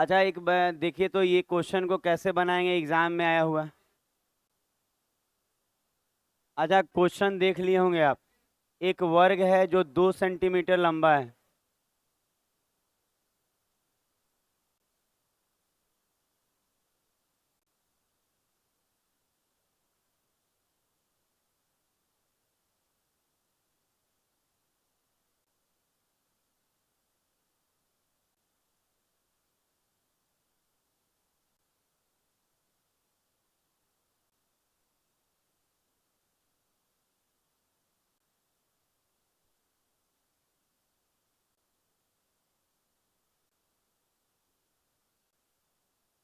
अच्छा एक देखिए तो ये क्वेश्चन को कैसे बनाएंगे, एग्जाम में आया हुआ। अच्छा क्वेश्चन देख लिए होंगे आप। एक वर्ग है जो 2 सेंटीमीटर लंबा है।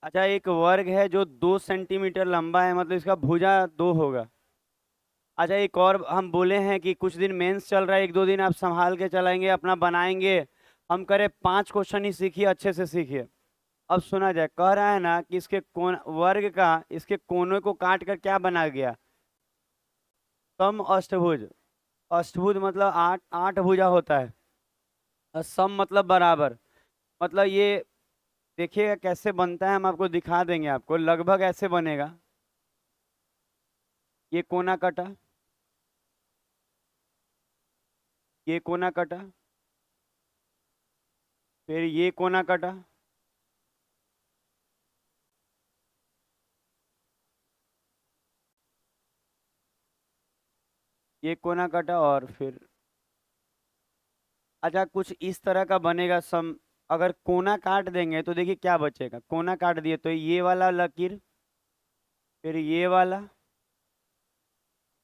अच्छा एक वर्ग है जो 2 सेंटीमीटर लंबा है, मतलब इसका भुजा 2 होगा। अच्छा एक और हम बोले हैं कि कुछ दिन मेंस चल रहा है, 1-2 दिन आप संभाल के चलाएंगे, अपना बनाएंगे। हम करें 5 क्वेश्चन ही सीखिए, अच्छे से सीखिए। अब सुना जाए, कह रहा है ना कि इसके कोन वर्ग का इसके कोनों को काट कर क्या बना गया, सम अष्टभुज। अष्टभुज मतलब आठ आठ भुजा होता है। और सम मतलब बराबर। मतलब ये देखिएगा कैसे बनता है, हम आपको दिखा देंगे, आपको लगभग ऐसे बनेगा। ये कोना कटा, ये कोना कटा, फिर ये कोना कटा, ये कोना कटा और फिर। अच्छा कुछ इस तरह का बनेगा सम। अगर कोना काट देंगे तो देखिए क्या बचेगा, कोना काट दिए तो ये वाला लकीर, फिर ये वाला,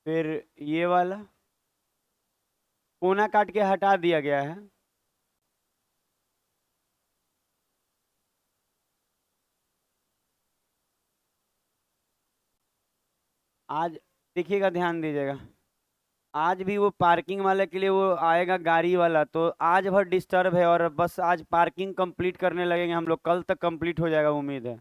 फिर ये वाला, कोना काट के हटा दिया गया है। आज देखिएगा, ध्यान दीजिएगा। आज भी वो पार्किंग वाले के लिए वो आएगा गाड़ी वाला, तो आज भर डिस्टर्ब है, और बस आज पार्किंग कंप्लीट करने लगेंगे हम लोग, कल तक कंप्लीट हो जाएगा उम्मीद है।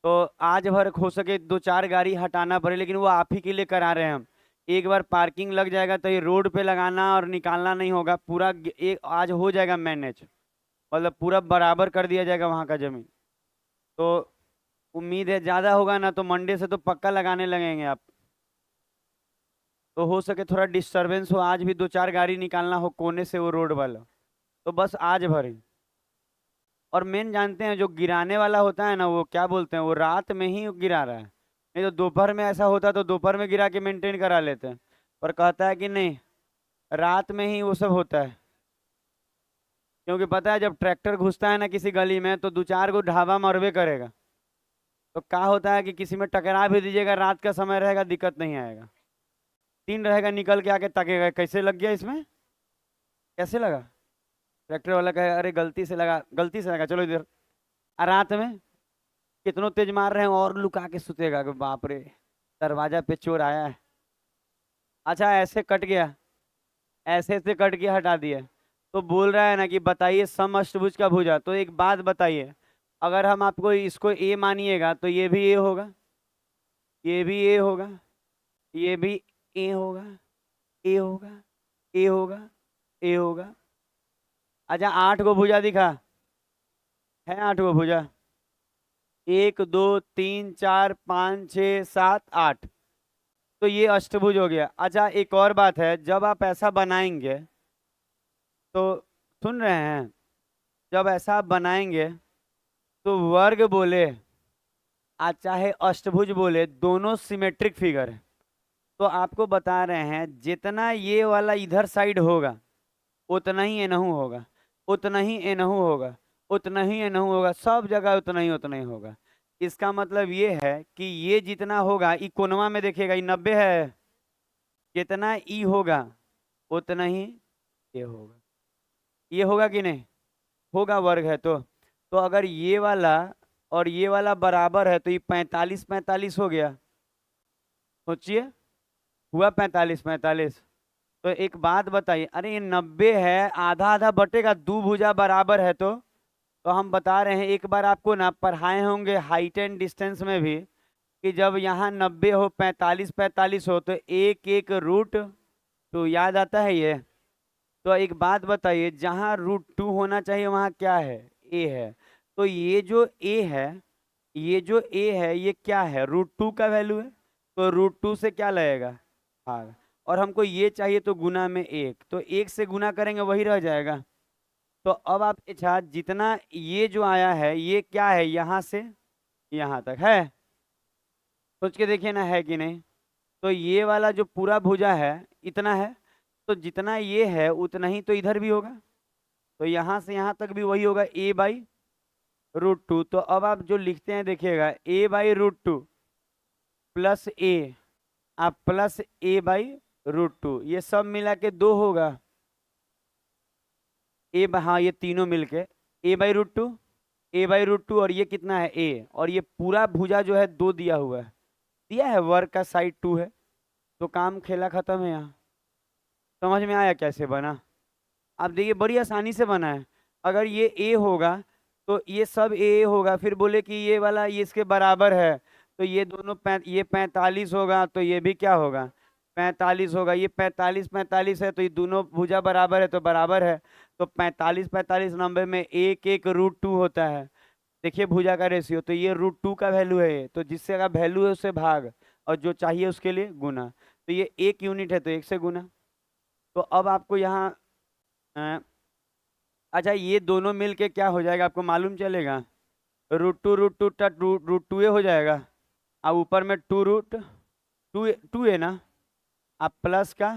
तो आज भर हो सके 2-4 गाड़ी हटाना पड़े, लेकिन वो आप ही के लिए करा रहे हैं हम। एक बार पार्किंग लग जाएगा तो ये रोड पे लगाना और निकालना नहीं होगा, पूरा एक आज हो जाएगा मैनेज। मतलब पूरा बराबर कर दिया जाएगा वहाँ का जमीन। तो उम्मीद है ज़्यादा होगा ना, तो मंडे से तो पक्का लगाने लगेंगे आप। तो हो सके थोड़ा डिस्टरबेंस हो, आज भी 2-4 गाड़ी निकालना हो कोने से वो रोड वाला, तो बस आज भरें। और मेन जानते हैं जो गिराने वाला होता है ना, वो क्या बोलते हैं, वो रात में ही गिरा रहा है। नहीं तो दोपहर में ऐसा होता तो दोपहर में गिरा के मेंटेन करा लेते हैं। पर कहता है कि नहीं, रात में ही वो सब होता है। क्योंकि पता है जब ट्रैक्टर घुसता है ना किसी गली में, तो 2-4 गो ढाबा मरबे करेगा। तो क्या होता है कि किसी में टकरा भी दीजिएगा, रात का समय रहेगा, दिक्कत नहीं आएगा। दिन रहेगा, निकल के आके ताकेगा कैसे लग गया इसमें, कैसे लगा। ट्रैक्टर वाला कहे अरे गलती से लगा, गलती से लगा, चलो इधर। और रात में कितनों तेज मार रहे हैं, और लुका के सुतेगा कि बाप रे, दरवाजा पे चोर आया है। अच्छा ऐसे कट गया, ऐसे से कट के हटा दिया। तो बोल रहा है ना कि बताइए समअष्टभुज का भुजा, तो एक बात बताइए, अगर हम आपको इसको ए मानिएगा तो ये भी ए होगा, ये भी ए होगा, ये भी ए होगा, ए होगा, ए होगा, ए होगा। अच्छा 8 गो भुजा दिखा, है 8 गो भुजा, 1 2 3 4 5 6 7 8। तो ये अष्टभुज हो गया। अच्छा एक और बात है, जब आप ऐसा बनाएंगे तो, सुन रहे हैं, जब ऐसा आप बनाएंगे तो वर्ग बोले आज चाहे अष्टभुज बोले, दोनों सिमेट्रिक फिगर है। तो आपको बता रहे हैं जितना ये वाला इधर साइड होगा, उतना ही एनहू होगा, उतना ही एनहू होगा, उतना ही एनहू होगा, सब जगह उतना ही होगा। इसका मतलब ये है कि ये जितना होगा ई कोनवा में देखिएगा, ई 90 है, जितना ई होगा उतना ही ये होगा। ये होगा कि नहीं, होगा, वर्ग है तो अगर ये वाला और ये वाला बराबर है तो ये 45-45 हो गया। सोचिए, हुआ 45-45। तो एक बात बताइए, अरे ये 90 है, आधा आधा बटेगा, दो भुजा बराबर है तो हम बता रहे हैं, एक बार आपको ना पढ़ाए होंगे हाइट एंड डिस्टेंस में भी, कि जब यहाँ 90 हो, 45-45 हो, तो एक एक रूट टू, याद आता है ये। तो एक बात बताइए, जहाँ √2 होना चाहिए वहाँ क्या है, ए है। तो ये जो ए है, ये जो ए है ये क्या है, √2 का वैल्यू है, तो √2 से क्या लगेगा, भाग। और हमको ये चाहिए तो गुना में 1, तो 1 से गुना करेंगे वही रह जाएगा। तो अब आप अच्छा जितना ये जो आया है ये क्या है, यहाँ से यहाँ तक है, सोच के देखिए ना, है कि नहीं। तो ये वाला जो पूरा भुजा है इतना है, तो जितना ये है उतना ही तो इधर भी होगा, तो यहाँ से यहाँ तक भी वही होगा, a/√2। तो अब आप जो लिखते हैं देखिएगा, a/√2 प्लस ए, आप प्लस a/√2, ये सब मिला के 2 होगा, हाँ ये तीनों मिलके a/√2, a/√2, और ये कितना है a, और ये पूरा भुजा जो है 2 दिया हुआ है, दिया है, वर्ग का साइड 2 है, तो काम खेला खत्म है यहाँ। समझ में आया कैसे बना। आप देखिए बड़ी आसानी से बना है। अगर ये ए होगा तो ये सब ए होगा, फिर बोले कि ये वाला ये इसके बराबर है, तो ये दोनों ये 45 होगा, तो ये भी क्या होगा, 45 होगा। ये 45 45 है, तो ये दोनों भुजा बराबर है, तो बराबर है। तो 45 45 90 में 1/√2 होता है। देखिए भुजा का रेशियो, तो ये √2 का वैल्यू है ये, तो जिससे अगर वैल्यू है उससे भाग, और जो चाहिए उसके लिए गुना। तो ये 1 यूनिट है तो 1 से गुना। तो अब आपको यहाँ अच्छा ये दोनों मिल के क्या हो जाएगा आपको मालूम चलेगा, √2 टट √2 हो जाएगा, अब ऊपर में 2 है ना, आप प्लस का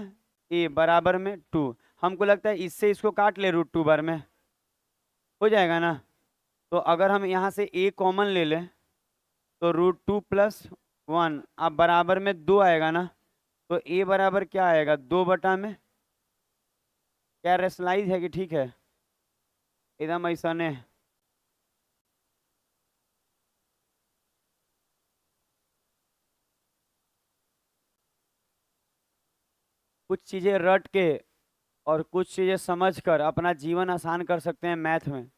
ए बराबर में 2। हमको लगता है इससे इसको काट ले, √2 बार में हो जाएगा ना। तो अगर हम यहाँ से ए कॉमन ले लें तो √2 प्लस 1, अब बराबर में 2 आएगा ना, तो ए बराबर क्या आएगा, 2/में। क्या रेशनलाइज है कि ठीक है, एकदम ऐसा ने। कुछ चीजें रट के और कुछ चीजें समझ कर अपना जीवन आसान कर सकते हैं मैथ में।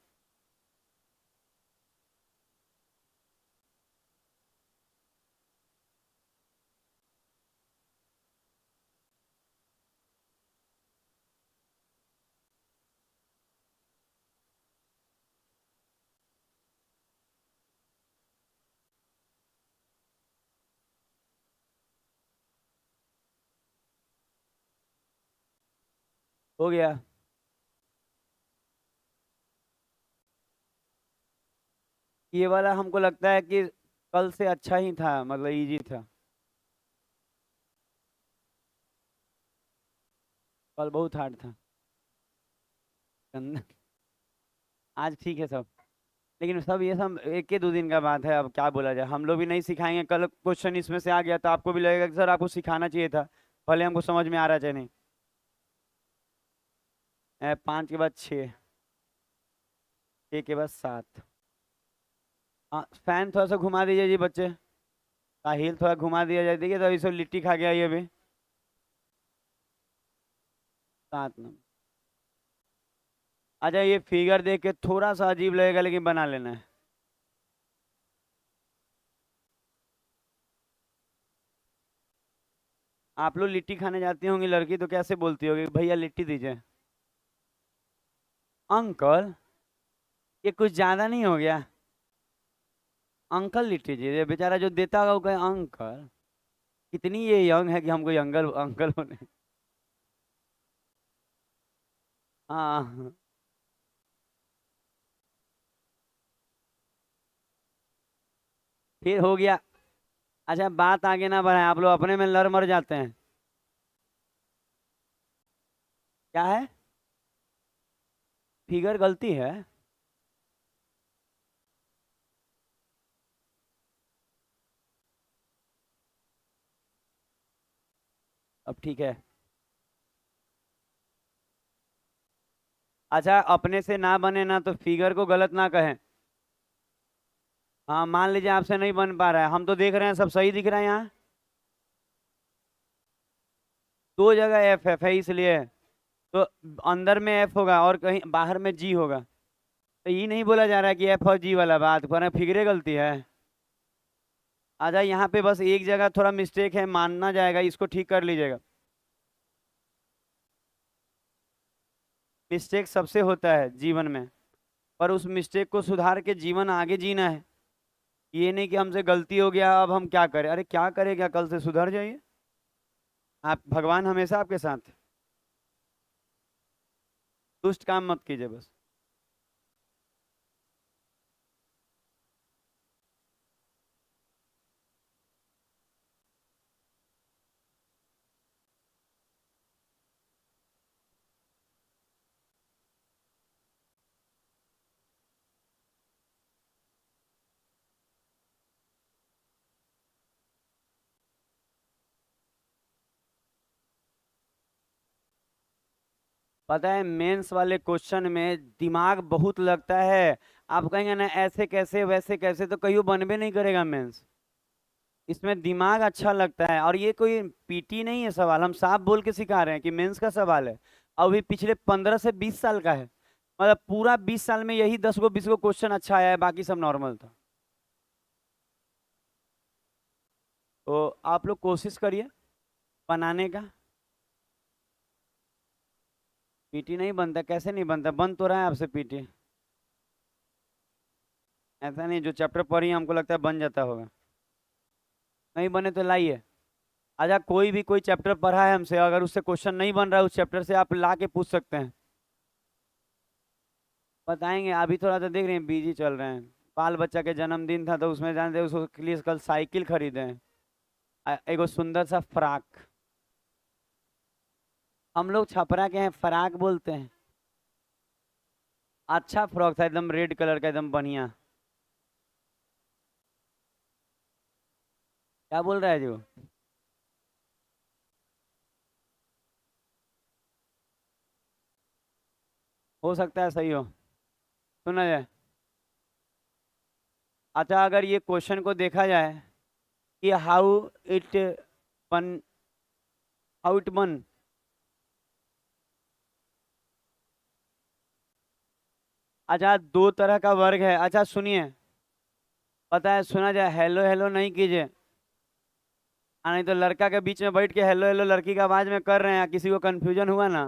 हो गया। ये वाला हमको लगता है कि कल से अच्छा ही था, मतलब इजी था। कल बहुत हार्ड था। गंदा- आज ठीक है सब, लेकिन सब ये सब 1 2 दिन का बात है, अब क्या बोला जाए, हम लोग भी नहीं सिखाएंगे। कल क्वेश्चन इसमें से आ गया तो आपको भी लगेगा कि सर आपको सिखाना चाहिए था, भले हमको समझ में आ रहा है चाहे नहीं। 5 के बाद 6, 6 के बाद 7। हाँ फैन थोड़ा सा घुमा दीजिए जी बच्चे, साहिल थोड़ा घुमा दिया जाए, देखिए तो अभी सब लिट्टी खा गया ये भी। 7 नंबर। अच्छा ये फिगर देख के थोड़ा सा अजीब लगेगा, लेकिन बना लेना है। आप लोग लिट्टी खाने जाती होंगी लड़की, तो कैसे बोलती होगी, भैया लिट्टी दीजिए। अंकल, ये कुछ ज्यादा नहीं हो गया, अंकल लिट्टी दीजिए। बेचारा जो देता होगा वो कहे अंकल। कितनी ये यंग है कि हमको अंकल अंकल होने। हाँ फिर हो गया। अच्छा बात आगे ना बढ़ाएं, आप लोग अपने में लड़ मर जाते हैं। क्या है, फिगर गलती है। अब ठीक है। अच्छा अपने से ना बने ना तो फिगर को गलत ना कहें। हाँ मान लीजिए आपसे नहीं बन पा रहा है, हम तो देख रहे हैं सब सही दिख रहा है यहाँ, 2 जगह एफ है इसलिए, तो अंदर में एफ होगा और कहीं बाहर में जी होगा। तो ये नहीं बोला जा रहा है कि एफ और जी वाला बात, पर फिगरे गलती है। अच्छा यहाँ पे बस एक जगह थोड़ा मिस्टेक है, मानना जाएगा, इसको ठीक कर लीजिएगा। मिस्टेक सबसे होता है जीवन में, पर उस मिस्टेक को सुधार के जीवन आगे जीना है। ये नहीं कि हमसे गलती हो गया अब हम क्या करें, अरे क्या करें, क्या कल से सुधर जाइए। आप भगवान हमेशा आपके साथ है। दुष्ट काम मत कीजिए बस। पता है मेंस वाले क्वेश्चन में दिमाग बहुत लगता है। आप कहेंगे ना ऐसे कैसे वैसे कैसे, तो कहीं बनबे नहीं करेगा मेंस। इसमें दिमाग अच्छा लगता है, और ये कोई पीटी नहीं है सवाल, हम साफ बोल के सिखा रहे हैं कि मेंस का सवाल है। अभी पिछले 15 से 20 साल का है। मतलब पूरा 20 साल में यही 10 गो 20 गो क्वेश्चन अच्छा आया है, बाकी सब नॉर्मल था। तो आप लोग कोशिश करिए बनाने का। पीटी नहीं बनता, कैसे नहीं बनता, बन तो रहा है आपसे पीटी। ऐसा नहीं जो चैप्टर पढ़ी हमको लगता है बन जाता होगा। नहीं बने तो लाइए। अच्छा कोई भी कोई चैप्टर पढ़ा है हमसे, अगर उससे क्वेश्चन नहीं बन रहा है उस चैप्टर से, आप ला के पूछ सकते हैं। बताएंगे। अभी थोड़ा तो देख रहे हैं बिजी चल रहे हैं। बाल बच्चा के जन्मदिन था तो उसमें जानते हैं उसके लिए कल साइकिल खरीदे हैं। एगो सुंदर सा फ्राक। हम लोग छपरा के हैं, फ्राक बोलते हैं। अच्छा फ्रॉक था एकदम रेड कलर का, एकदम बढ़िया। क्या बोल रहा है जो। हो सकता है सही हो। सुना जाए। अच्छा अगर ये क्वेश्चन को देखा जाए कि इट बन हाउ इट बन। अच्छा दो तरह का वर्ग है, अच्छा सुनिए। पता है सुना जाए, हेलो हेलो नहीं कीजिए। नहीं तो लड़का के बीच में बैठ के हेलो हेलो लड़की की आवाज में कर रहे हैं, किसी को कंफ्यूजन हुआ ना,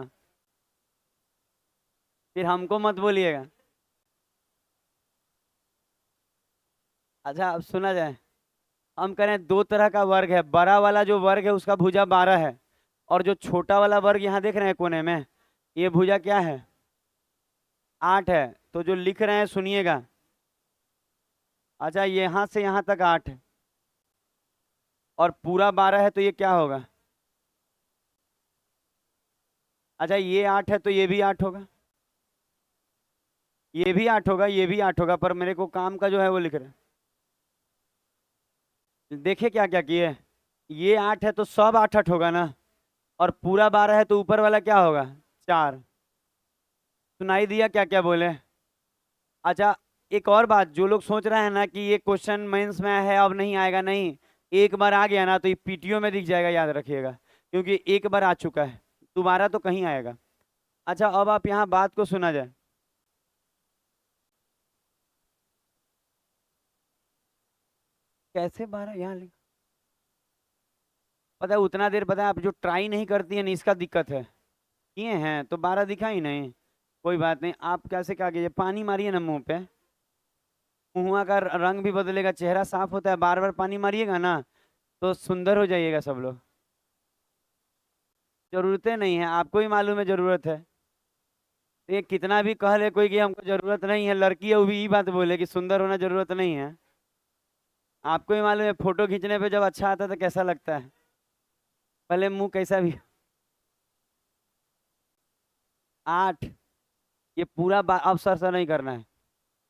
फिर हमको मत बोलिएगा। अच्छा अब सुना जाए। हम कह रहे हैं दो तरह का वर्ग है, बड़ा वाला जो वर्ग है उसका भुजा 12 है। और जो छोटा वाला वर्ग यहाँ देख रहे हैं कोने में, ये भुजा क्या है, 8 है। तो जो लिख रहे हैं सुनिएगा। अच्छा यहाँ से यहाँ तक 8 है, और पूरा 12 है, तो ये क्या होगा। अच्छा ये 8 है तो ये भी 8 होगा, ये भी 8 होगा, ये भी 8 होगा, पर मेरे को काम का जो है वो लिख रहे हैं। देखिए क्या क्या किए। ये 8 है तो सब 8 8 होगा ना, और पूरा 12 है तो ऊपर वाला क्या होगा, 4। सुनाई दिया क्या क्या बोले। अच्छा एक और बात, जो लोग सोच रहे हैं ना कि ये क्वेश्चन मेंस में है अब नहीं आएगा, नहीं। एक बार आ गया ना तो ये पीटीओ में दिख जाएगा, याद रखिएगा। क्योंकि एक बार आ चुका है, दोबारा तो कहीं आएगा। अच्छा अब आप यहाँ बात को सुना जाए। कैसे 12 यहाँ लिख। पता है उतना देर, पता है आप जो ट्राई नहीं करती है ना इसका दिक्कत है। किए हैं तो 12 दिखा ही नहीं। कोई बात नहीं, आप कैसे क्या कीजिए, पानी मारिए ना मुंह पे। मुंह का रंग भी बदलेगा, चेहरा साफ होता है, बार बार पानी मारिएगा ना तो सुंदर हो जाइएगा सब लोग। जरूरतें नहीं है, आपको ही मालूम है जरूरत है। ये कितना भी कह ले कोई कि हमको जरूरत नहीं है, लड़की है वो भी यही बात बोले कि सुंदर होना जरूरत नहीं है। आपको ही मालूम है फोटो खींचने पे जब अच्छा आता है तो कैसा लगता है, भले मुंह कैसा भी। 8। ये पूरा अब सर नहीं करना है।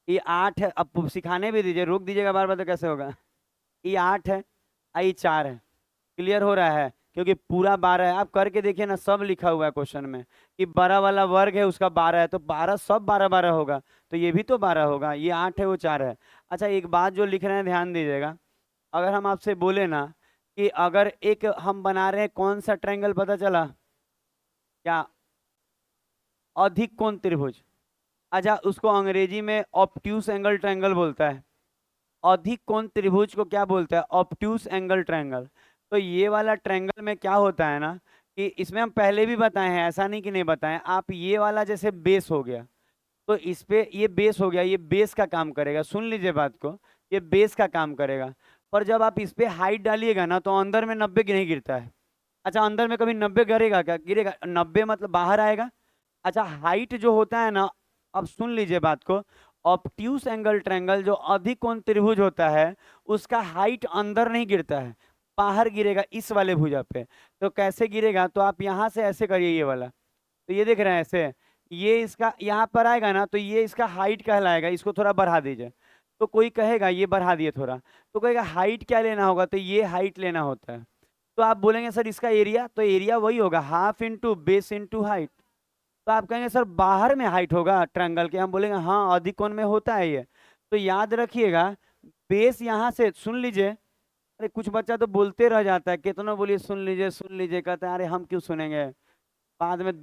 ये 8 है, अब सिखाने भी दीजिए, रोक दीजिएगा बार बार तो कैसे होगा। ये 8 है, आई 4 है। क्लियर हो रहा है, क्योंकि पूरा 12 है। आप करके देखिए ना, सब लिखा हुआ है क्वेश्चन में कि बड़ा वाला वर्ग है उसका 12 है, तो 12 सब 12 12 होगा, तो ये भी तो 12 होगा। ये 8 है वो 4 है। अच्छा एक बात जो लिख रहे हैं ध्यान दीजिएगा। अगर हम आपसे बोले ना कि अगर एक हम बना रहे हैं कौन सा ट्रायंगल, पता चला क्या, अधिक कोण त्रिभुज। अच्छा उसको अंग्रेजी में ऑब्ट्यूस एंगल ट्रायंगल बोलता है। अधिक कोण त्रिभुज को क्या बोलते हैं, ऑब्ट्यूस एंगल ट्रायंगल। तो ये वाला ट्रायंगल में क्या होता है ना, कि इसमें हम पहले भी बताए हैं, ऐसा नहीं कि नहीं बताए, आप ये वाला जैसे बेस हो गया, तो इस पे ये बेस हो गया, ये बेस का काम करेगा, सुन लीजिए बात को, ये बेस का काम करेगा। पर जब आप इस पे हाइट डालिएगा ना तो अंदर में 90 नहीं गिरता है। अच्छा, अंदर में कभी 90 गिरेगा क्या? गिरेगा? 90 मतलब बाहर आएगा। अच्छा, हाइट जो होता है ना, अब सुन लीजिए बात को, ऑब्ट्यूस एंगल ट्रायंगल जो अधिकोण त्रिभुज होता है, उसका हाइट अंदर नहीं गिरता है, बाहर गिरेगा इस वाले भुजा पे। तो कैसे गिरेगा? तो आप यहां से ऐसे करिए, ये वाला, तो ये देख रहे हैं ऐसे, ये इसका यहाँ पर आएगा ना, तो ये इसका हाइट कहलाएगा, इसको थोड़ा बढ़ा दीजिए। तो कोई कहेगा ये बढ़ा दिए थोड़ा, तो कहेगा हाइट क्या लेना होगा? तो ये हाइट लेना होता है। तो आप बोलेंगे सर इसका एरिया, तो एरिया वही होगा half into base into height. तो आप कहेंगे सर बाहर में हाइट होगा ट्रायंगल के, हम बोलेंगे हाँ अधिकोण में होता है ये। तो याद रखिएगा, बेस यहाँ से सुन लीजिए। अरे कुछ बच्चा तो बोलते रह जाता है, कितना बोलिए सुन लीजिए, कहते हैं अरे हम क्यों सुनेंगे, बाद में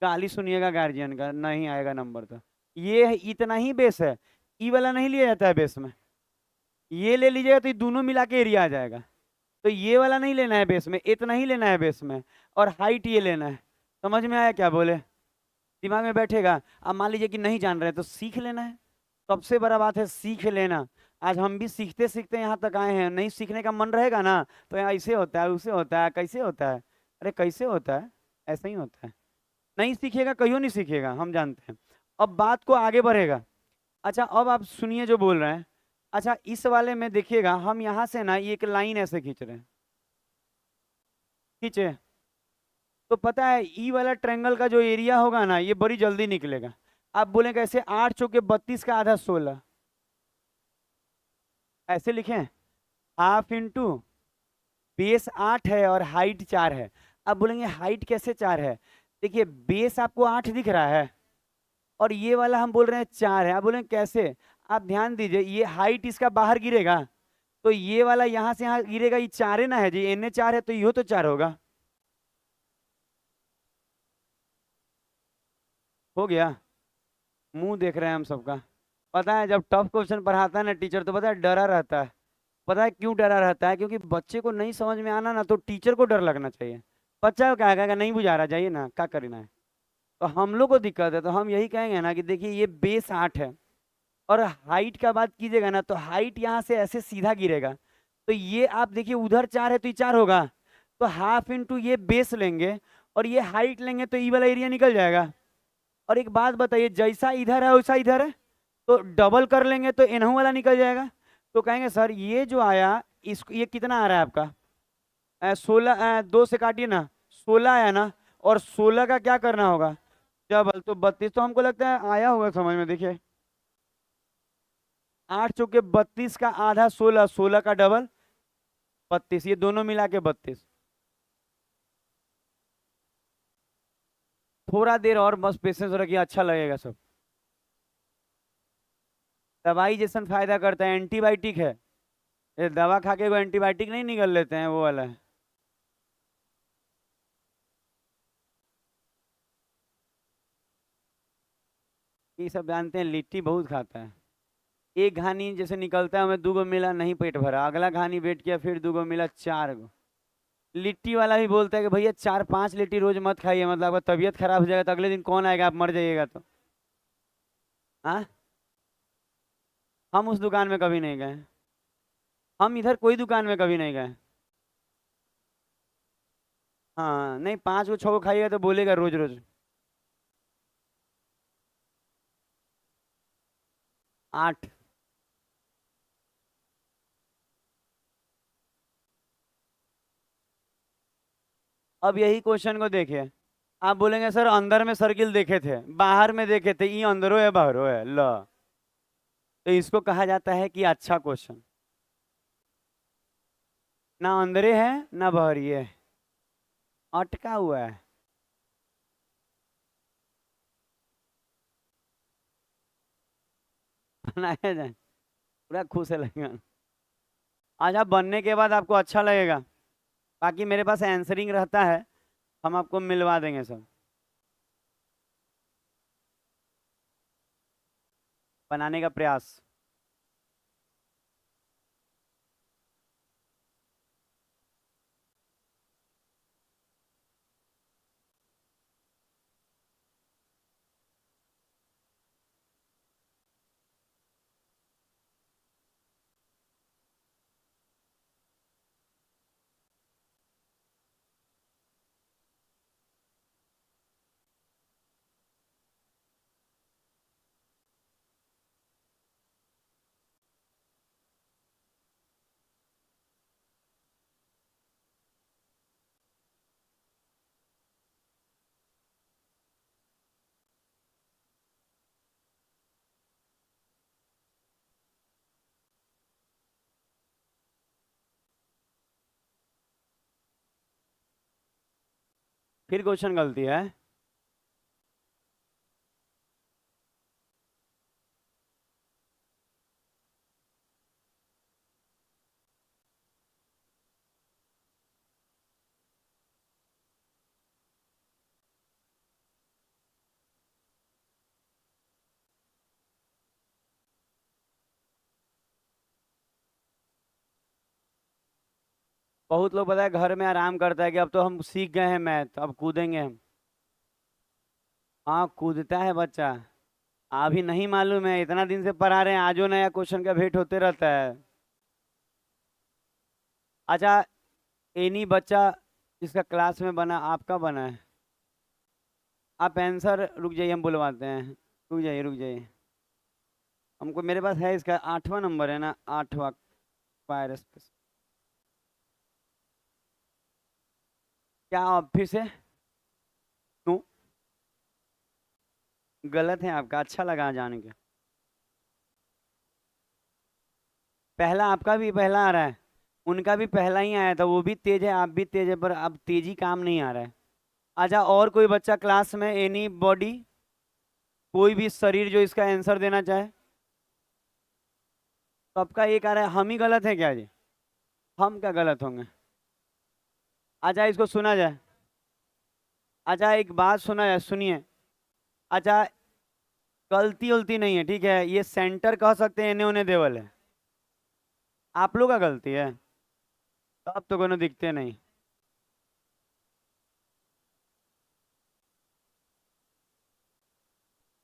गाली सुनिएगा गार्जियन का, नहीं आएगा नंबर। तो ये इतना ही बेस है, ई वाला नहीं लिया जाता है बेस में, ये ले लीजिएगा तो ये दोनों मिला के एरिया आ जाएगा। तो ये वाला नहीं लेना है बेस में, इतना ही लेना है बेस में, और हाइट ये लेना है। समझ में आया क्या बोले? दिमाग में बैठेगा। अब मान लीजिए कि नहीं जान रहे तो सीख लेना है, सबसे बड़ा बात है सीख लेना। आज हम भी सीखते सीखते यहाँ तक आए हैं, नहीं सीखने का मन रहेगा ना तो यहाँ ऐसे होता है, उसे होता है, कैसे होता है, अरे कैसे होता है, ऐसा ही होता है। नहीं सीखिएगा, कहियो नहीं सीखिएगा, हम जानते हैं। अब बात को आगे बढ़ेगा। अच्छा, अब आप सुनिए जो बोल रहे हैं। अच्छा, इस वाले में देखिएगा, हम यहाँ से ना ये एक लाइन ऐसे खींच रहे हैं, खींचे, तो पता है ई वाला ट्रायंगल का जो एरिया होगा ना, ये बड़ी जल्दी निकलेगा। आप बोले कैसे? 8 चौके 32 का आधा 16, ऐसे लिखें, हाफ इंटू बेस 8 है और हाइट 4 है। अब बोलेंगे हाइट कैसे 4 है? देखिए बेस आपको 8 दिख रहा है, और ये वाला हम बोल रहे हैं 4 है। आप बोलेंगे कैसे? आप ध्यान दीजिए, ये हाइट इसका बाहर गिरेगा, तो ये वाला यहाँ से यहाँ गिरेगा, ये 4 है ना, है जी, एन 4 है तो यो तो 4 होगा। हो गया? मुंह देख रहे हैं हम सबका। पता है जब टफ क्वेश्चन पढ़ाता है ना टीचर, तो पता है डरा रहता है। पता है क्यों डरा रहता है? क्योंकि बच्चे को नहीं समझ में आना ना, तो टीचर को डर लगना चाहिए। बच्चा क्या कहेगा, नहीं बुझा रहा, जाइए ना, क्या करना है। तो हम लोग को दिक्कत है, तो हम यही कहेंगे ना कि देखिए ये बेस 8 है, और हाइट का बात कीजिएगा ना, तो हाइट यहाँ से ऐसे सीधा गिरेगा, तो ये आप देखिए उधर 4 है तो ये 4 होगा। तो हाफ इंटू ये बेस लेंगे, और ये हाइट लेंगे, तो ई वाला एरिया निकल जाएगा। और एक बात बताइए, जैसा इधर है वैसा इधर है, तो डबल कर लेंगे तो इनहू वाला निकल जाएगा। तो कहेंगे सर ये जो आया, इसको ये कितना आ रहा है आपका? 16, 2 से काटिए ना, 16 आया ना, और 16 का क्या करना होगा? डबल, तो 32। तो हमको लगता है आया होगा समझ में। देखिए 8 चौके 32 का आधा 16, 16 का डबल 32, ये दोनों मिला के 32। थोड़ा देर और बस पेशेंस रखिए, अच्छा लगेगा सब। दवाई जैसा फायदा करता है, एंटीबायोटिक है, ये दवा खा के वो एंटीबायोटिक नहीं निकल लेते हैं, वो वाला है। ये सब जानते हैं, लिट्टी बहुत खाता है। एक घानी जैसे निकलता है, हमें 2 गो मिला नहीं पेट भरा, अगला घानी वेट किया, फिर 2 गो मिला, 4 गो। लिट्टी वाला भी बोलता है कि भैया 4-5 लिट्टी रोज मत खाइए, मतलब आपका तबीयत खराब हो जाएगा, तो अगले दिन कौन आएगा, आप मर जाइएगा तो। हाँ, हम उस दुकान में कभी नहीं गए, हम इधर कोई दुकान में कभी नहीं गए। हाँ नहीं, 5 गो 6 गो खाइएगा तो बोलेगा रोज रोज। 8। अब यही क्वेश्चन को देखिए, आप बोलेंगे सर अंदर में सर्किल देखे थे, बाहर में देखे थे, ये अंदरो है बाहरो है, लो। तो इसको कहा जाता है कि अच्छा क्वेश्चन, ना अंदरे है ना बाहरी है, अटका हुआ है। बनाया जाए, पूरा खुश है लगेगा। आज आप बनने के बाद आपको अच्छा लगेगा। बाकी मेरे पास आंसरिंग रहता है, हम आपको मिलवा देंगे सब। बनाने का प्रयास। फिर क्वेश्चन गलती है। बहुत लोग पता है घर में आराम करता है कि अब तो हम सीख गए हैं मैथ, अब कूदेंगे हम। हाँ कूदता है बच्चा। अभी नहीं मालूम है, इतना दिन से पढ़ा रहे हैं, आजो नया क्वेश्चन का भेंट होते रहता है। अच्छा, एनी बच्चा जिसका क्लास में बना, आपका बना है? आप आंसर, रुक जाइए हम बुलवाते हैं। रुक जाइए रुक जाइए। हमको, मेरे पास है इसका 8वां नंबर है ना, 8वां फायर स्पेस। क्या आप फिर से? क्यों? गलत है आपका, अच्छा लगा जान के। पहला आपका भी पहला आ रहा है, उनका भी पहला ही आया था, वो भी तेज है आप भी तेज है, पर अब तेजी काम नहीं आ रहा है। अच्छा, और कोई बच्चा क्लास में, एनी बॉडी, कोई भी शरीर जो इसका आंसर देना चाहे? सबका एक आ रहा है, हम ही गलत है क्या जी? हम क्या गलत होंगे? अच्छा इसको सुना जाए। अच्छा एक बात सुना जाए, सुनिए। अच्छा, गलती उलती नहीं है, ठीक है, ये सेंटर कह सकते हैं, इन्हें उन्हें देवल है। आप लोग का गलती है। तब तो कोनो दिखते नहीं।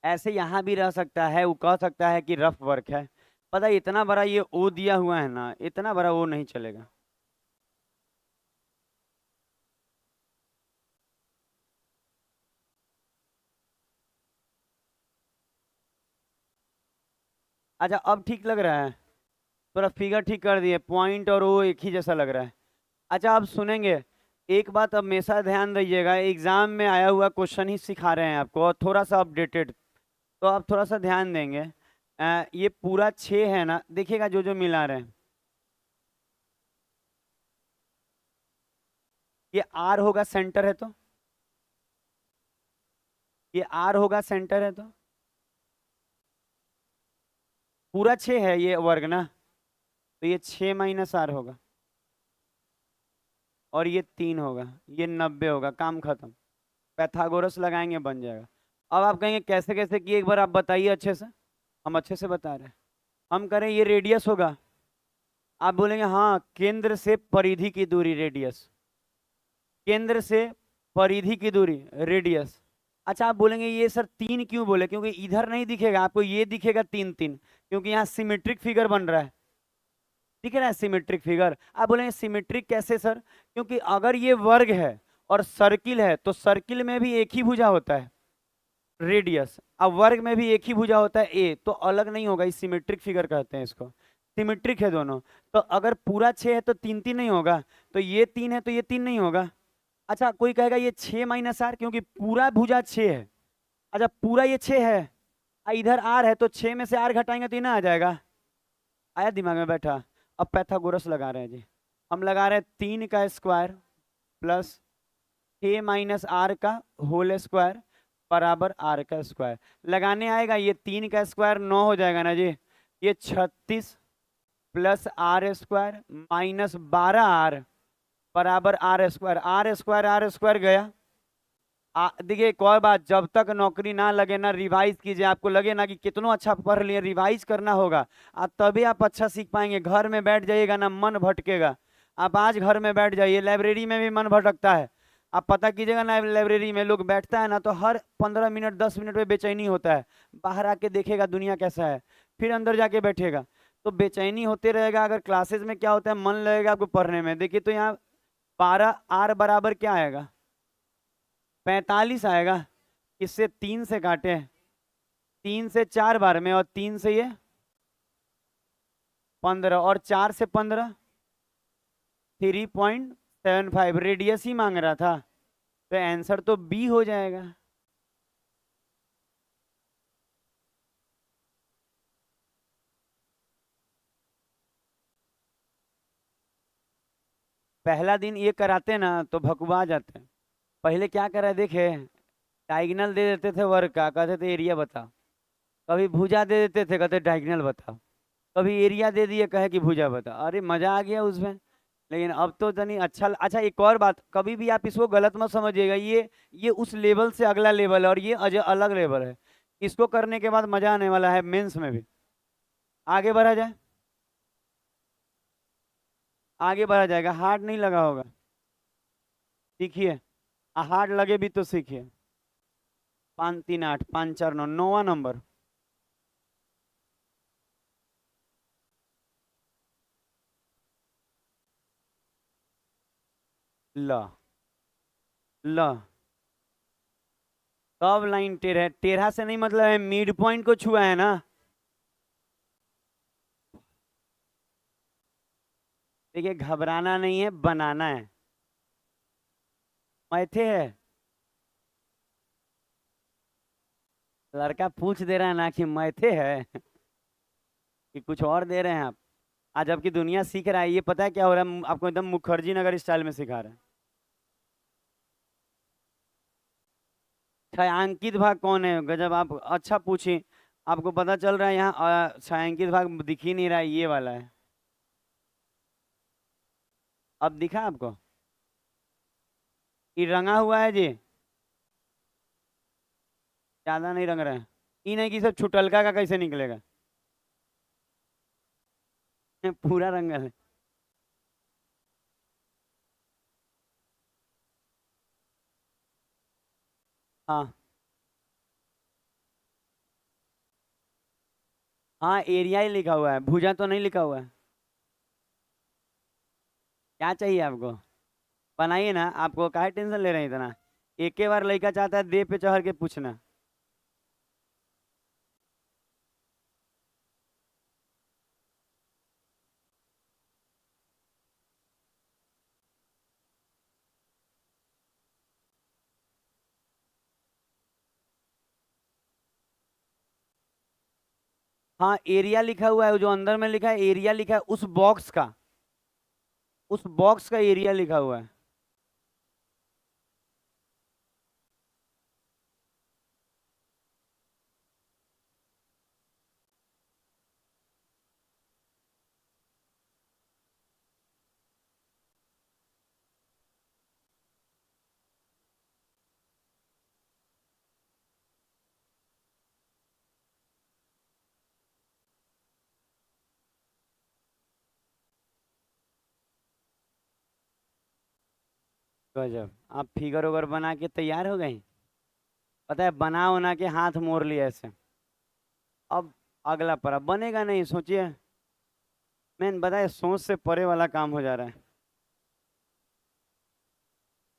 ऐसे यहाँ भी रह सकता है, वो कह सकता है कि रफ वर्क है। पता है इतना बड़ा ये ओ दिया हुआ है ना, इतना बड़ा वो नहीं चलेगा। अच्छा अब ठीक लग रहा है? थोड़ा फिगर ठीक कर दिए, पॉइंट और वो एक ही जैसा लग रहा है। अच्छा आप सुनेंगे, एक बात अब हमेशा ध्यान दीजिएगा, एग्जाम में आया हुआ क्वेश्चन ही सिखा रहे हैं आपको, और थोड़ा सा अपडेटेड, तो आप थोड़ा सा ध्यान देंगे। ये पूरा 6 है ना, देखिएगा जो जो मिला रहे हैं। ये आर होगा सेंटर है तो, ये आर होगा सेंटर है तो, पूरा 6 है ये वर्ग ना, तो ये 6 - R होगा, और ये 3 होगा, ये 90 होगा, काम खत्म। पैथागोरस लगाएंगे बन जाएगा। अब आप कहेंगे कैसे कैसे किए, एक बार आप बताइए अच्छे से। हम अच्छे से बता रहे हैं। हम करें ये रेडियस होगा, आप बोलेंगे हाँ, केंद्र से परिधि की दूरी रेडियस, केंद्र से परिधि की दूरी रेडियस। अच्छा आप बोलेंगे ये सर 3 क्यों बोले, क्योंकि इधर नहीं दिखेगा आपको, ये दिखेगा 3 3, क्योंकि यहाँ सिमेट्रिक फिगर बन रहा है। दिख रहा है सिमेट्रिक फिगर? आप बोलेंगे सिमेट्रिक कैसे सर? क्योंकि अगर ये वर्ग है और सर्किल है, तो सर्किल में भी एक ही भुजा होता है, रेडियस। अब वर्ग में भी एक ही भुजा होता है, ए, तो अलग नहीं होगा, इस सिमेट्रिक फिगर कहते हैं इसको। सिमेट्रिक है दोनों। तो अगर पूरा 6 है तो 3 3 नहीं होगा, तो ये 3 है तो ये 3 नहीं होगा। अच्छा कोई कहेगा ये 6 - R, क्योंकि पूरा भुजा 6 है। अच्छा पूरा ये 6 है, इधर आर है, तो 6 में से आर घटाएंगे तो ये ना आ जाएगा। आया दिमाग में बैठा? अब पैथागोरस लगा रहे हैं जी। हम लगा रहे हैं 3 का स्क्वायर प्लस a - R का होल स्क्वायर बराबर आर का स्क्वायर। लगाने आएगा, ये 3 का स्क्वायर 9 हो जाएगा ना जी, ये 36 प्लस आर स्क्वायर -12R बराबर आर स्क्वायर गया। देखिए एक और बात, जब तक नौकरी ना लगे ना, रिवाइज कीजिए, आपको लगे ना कि कितना अच्छा पढ़ लिए, रिवाइज करना होगा। तभी आप अच्छा सीख पाएंगे। घर में बैठ जाइएगा ना, मन भटकेगा। आप आज घर में बैठ जाइए, लाइब्रेरी में भी मन भटकता है। आप पता कीजिएगा ना, लाइब्रेरी में लोग बैठता है ना, तो हर 15 मिनट 10 मिनट में बेचैनी होता है। बाहर आके देखेगा दुनिया कैसा है, फिर अंदर जाके बैठेगा, तो बेचैनी होते रहेगा। अगर क्लासेस में क्या होता है, मन लगेगा आपको पढ़ने में। देखिए तो यहाँ 12R बराबर क्या आएगा, 45 आएगा। इससे 3 से काटे, 3 से 4 बार में, और 3 से ये 15, और 4 से 15 3.75। रेडियस ही मांग रहा था, तो आंसर तो बी हो जाएगा। पहला दिन ये कराते ना तो भकुआ जाते हैं। पहले क्या करा देखे, डायगोनल दे देते थे वर्ग का, कहते थे एरिया बता। कभी भुजा दे देते थे, कहते डायगोनल बता। कभी एरिया दे दिए, कहे कि भुजा बता। अरे मजा आ गया उसमें। लेकिन अब तो तनी अच्छा। अच्छा एक और बात, कभी भी आप इसको गलत मत समझिएगा। ये उस लेवल से अगला लेवल है और ये अलग लेवल है। इसको करने के बाद मजा आने वाला है मेंस में भी। आगे बढ़ा जाए, आगे बढ़ा जाएगा। हार्ड नहीं लगा होगा, सीखिए। हार्ड लगे भी तो सीखिए। 5 3 8 5 4 9, 9वां नंबर। ल ल कब लाइन टेढ़ा है? टेढ़ा से नहीं मतलब है, मिड पॉइंट को छुआ है ना। देखिए घबराना नहीं है, बनाना है। मैथे है। लड़का पूछ दे रहा है ना कि मैथे है कि कुछ और दे रहे हैं आप। आज आपकी दुनिया सीख रहा है। ये पता है क्या हो रहा है? आपको एकदम मुखर्जी नगर स्टाइल में सिखा रहा है। छायांकित भाग कौन है? गजब, आप अच्छा पूछे। आपको पता चल रहा है यहाँ छायांकित भाग दिख ही नहीं रहा है, ये वाला है। अब दिखा आपको? ये रंगा हुआ है जी, ज्यादा नहीं रंग रहे हैं। ये नहीं कि सब छुटलका का कैसे निकलेगा। पूरा रंगल है। हाँ हाँ, एरिया ही लिखा हुआ है, भुजा तो नहीं लिखा हुआ है। क्या चाहिए आपको? बनाइए ना। आपको काहे टेंशन ले रहे हैं इतना? एक के बार लड़का चाहता है दे पे चढ़ के पूछना। हाँ एरिया लिखा हुआ है, वो जो अंदर में लिखा है एरिया लिखा है, उस बॉक्स का, उस बॉक्स का एरिया लिखा हुआ है। गजब, आप फिगर उगर बना के तैयार हो गए। पता है बना बना के हाथ मोड़ लिया ऐसे। अब अगला पड़ा बनेगा नहीं, सोचिए। मैंने बताया सोच से परे वाला काम हो जा रहा है।